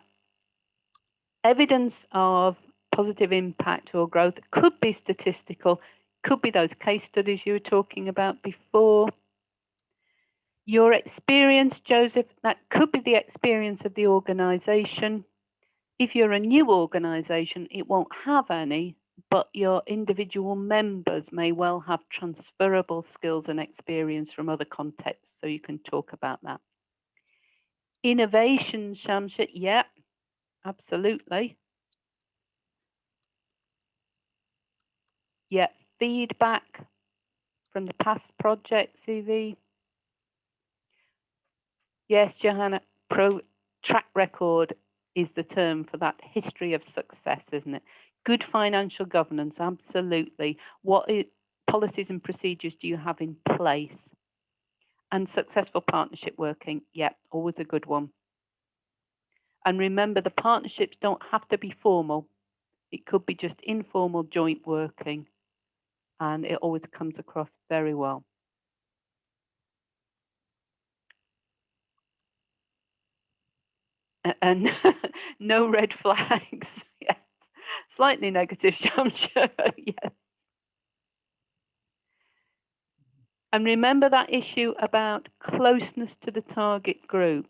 Evidence of positive impact or growth could be statistical, could be those case studies you were talking about before. Your experience, Joseph, that could be the experience of the organisation. If you're a new organisation, it won't have any, but your individual members may well have transferable skills and experience from other contexts, so you can talk about that. Innovation, Shamsha, yeah, absolutely. Yeah, feedback from the past projects, Evie. Yes, Johanna, track record is the term for that history of success, isn't it? Good financial governance, absolutely. Policies and procedures do you have in place? And successful partnership working, yeah, always a good one. And remember, the partnerships don't have to be formal. It could be just informal joint working, and it always comes across very well. And no red flags. Yes, slightly negative, I'm sure. Yes. And remember that issue about closeness to the target group.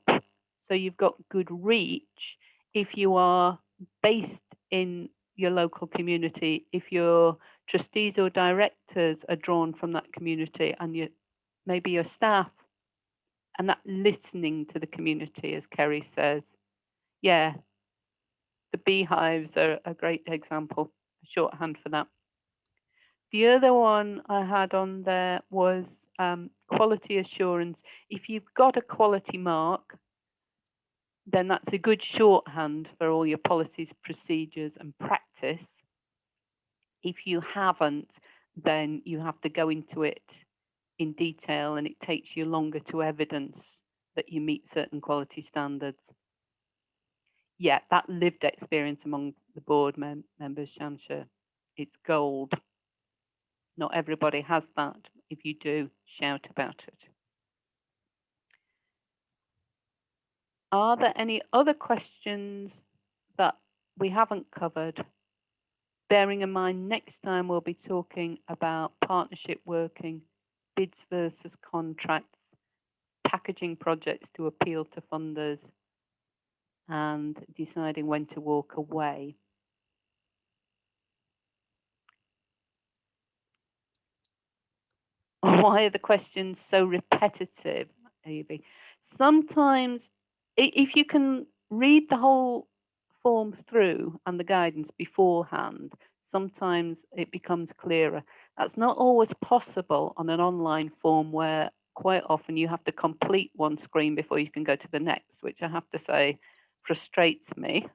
So you've got good reach if you are based in your local community, if your trustees or directors are drawn from that community, and maybe your staff, and that listening to the community, as Kerry says. Yeah, the beehives are a great example, a shorthand for that. The other one I had on there was quality assurance. If you've got a quality mark, then that's a good shorthand for all your policies, procedures, and practice. If you haven't, then you have to go into it in detail, and it takes you longer to evidence that you meet certain quality standards. Yeah, that lived experience among the board members, Shansha, it's gold. Not everybody has that. If you do, shout about it. Are there any other questions that we haven't covered? Bearing in mind, next time we'll be talking about partnership working, bids versus contracts, packaging projects to appeal to funders, and deciding when to walk away. Why are the questions so repetitive, Evie? Sometimes, if you can read the whole form through and the guidance beforehand, sometimes it becomes clearer. That's not always possible on an online form where quite often you have to complete one screen before you can go to the next, which I have to say frustrates me.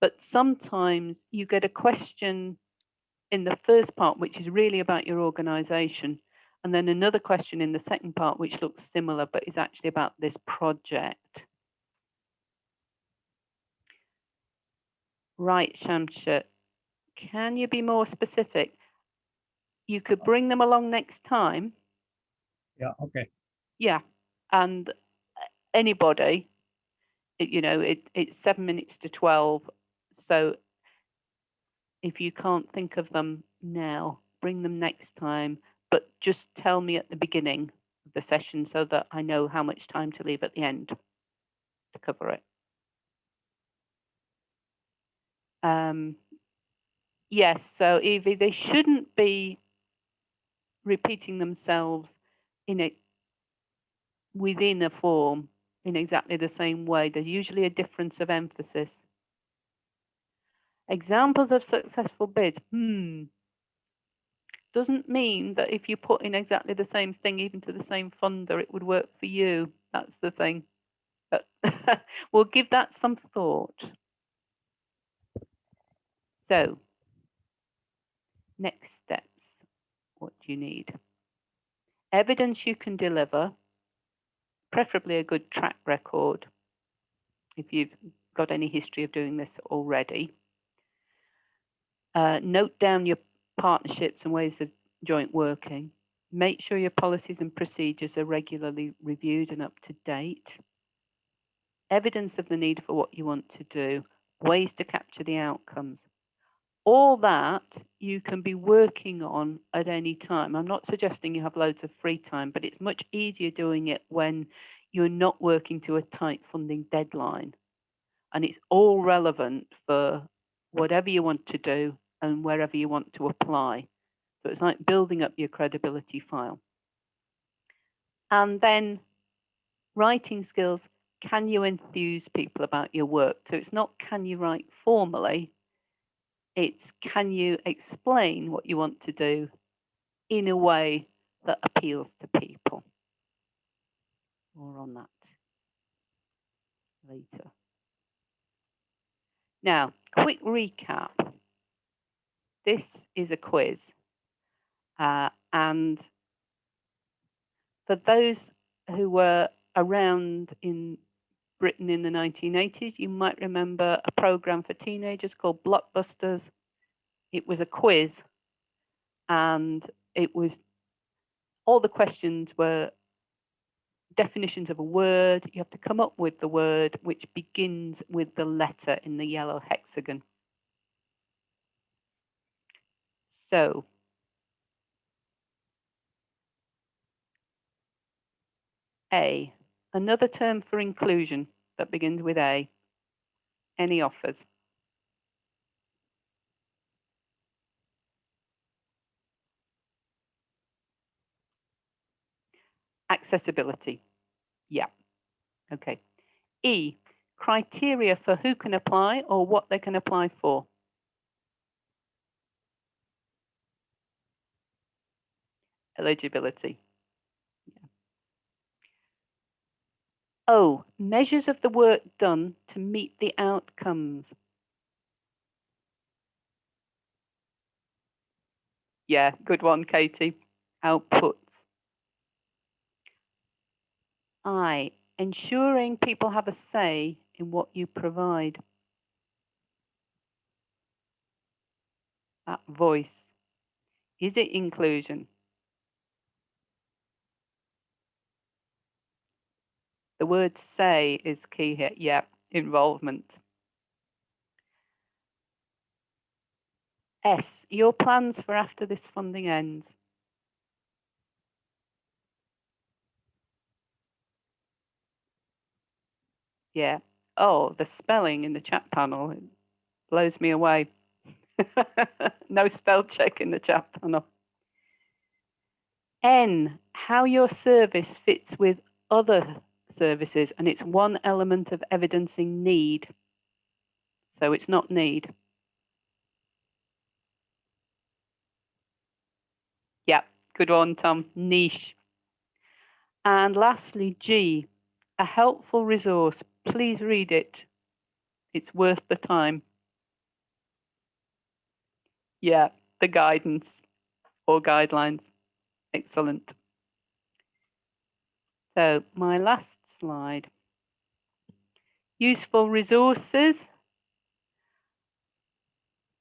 But sometimes you get a question in the first part, which is really about your organization, and then another question in the second part, which looks similar, but is actually about this project. Right, Shamsha, can you be more specific? You could bring them along next time. Yeah, okay. Yeah, and anybody, it's 7 minutes to 12. So if you can't think of them now, bring them next time, but just tell me at the beginning of the session so that I know how much time to leave at the end to cover it. Yes, so Evie, they shouldn't be repeating themselves within a form in exactly the same way. There's usually a difference of emphasis. Examples of successful bids. Doesn't mean that if you put in exactly the same thing, even to the same funder, it would work for you. That's the thing. But we'll give that some thought. So, next steps. What do you need? Evidence you can deliver, preferably a good track record if you've got any history of doing this already. Note down your partnerships and ways of joint working. Make sure your policies and procedures are regularly reviewed and up to date. Evidence of the need for what you want to do. Ways to capture the outcomes. All that you can be working on at any time. I'm not suggesting you have loads of free time, but it's much easier doing it when you're not working to a tight funding deadline. And it's all relevant for whatever you want to do and wherever you want to apply. So it's like building up your credibility file. And then writing skills, can you enthuse people about your work? So it's not can you write formally, It's can you explain what you want to do in a way that appeals to people? More on that later. Now, quick recap. This is a quiz. And for those who were around in Britain in the 1980s, you might remember a program for teenagers called Blockbusters. It was a quiz, and it was all the questions were definitions of a word. You have to come up with the word which begins with the letter in the yellow hexagon. So, A, another term for inclusion that begins with A. Any offers? Accessibility. Yeah. Okay. E, criteria for who can apply or what they can apply for. Eligibility. Yeah. O, measures of the work done to meet the outcomes. Yeah, good one, Katie. Outputs. I, ensuring people have a say in what you provide. That voice. Is it inclusion? The word say is key here. Yeah, involvement. S, your plans for after this funding ends. Yeah. Oh, the spelling in the chat panel blows me away. No spell check in the chat panel. N, how your service fits with other services, and it's one element of evidencing need. So it's not need. Yeah, good one, Tom. Niche. And lastly, G, a helpful resource. Please read it. It's worth the time. Yeah, the guidance or guidelines. Excellent. So my last slide. Useful resources.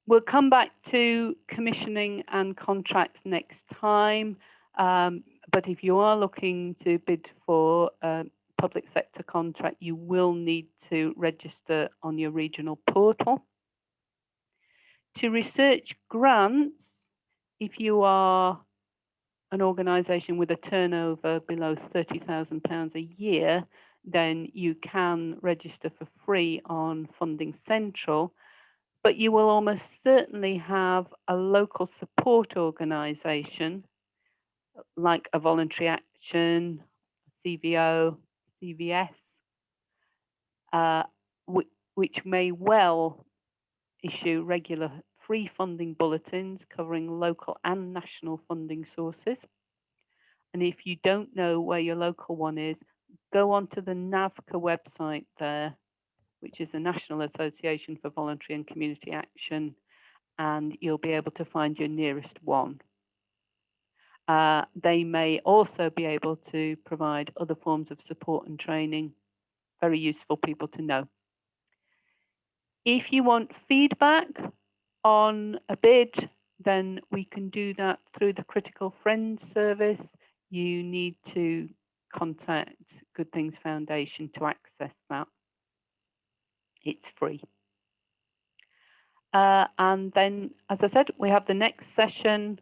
We'll come back to commissioning and contracts next time. But if you are looking to bid for a public sector contract, you will need to register on your regional portal. To research grants, if you are an organisation with a turnover below £30,000 a year, then you can register for free on Funding Central, but you will almost certainly have a local support organisation like a voluntary action, CVO, CVS, which may well issue regular free funding bulletins covering local and national funding sources. And if you don't know where your local one is, go onto the NAVCA website there, which is the National Association for Voluntary and Community Action, and you'll be able to find your nearest one. They may also be able to provide other forms of support and training. Very useful people to know. If you want feedback on a bid, then we can do that through the Critical Friends service. You need to contact Good Things Foundation to access that. It's free. And then, as I said, we have the next session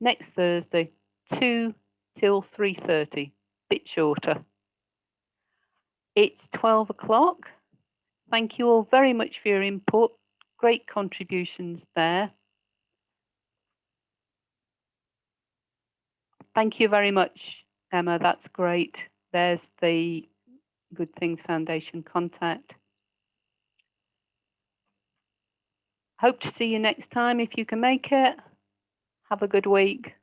next Thursday, 2 till 3:30, bit shorter. It's 12 o'clock. Thank you all very much for your input. Great contributions there. Thank you very much, Emma. That's great. There's the Good Things Foundation contact. hope to see you next time if you can make it. Have a good week.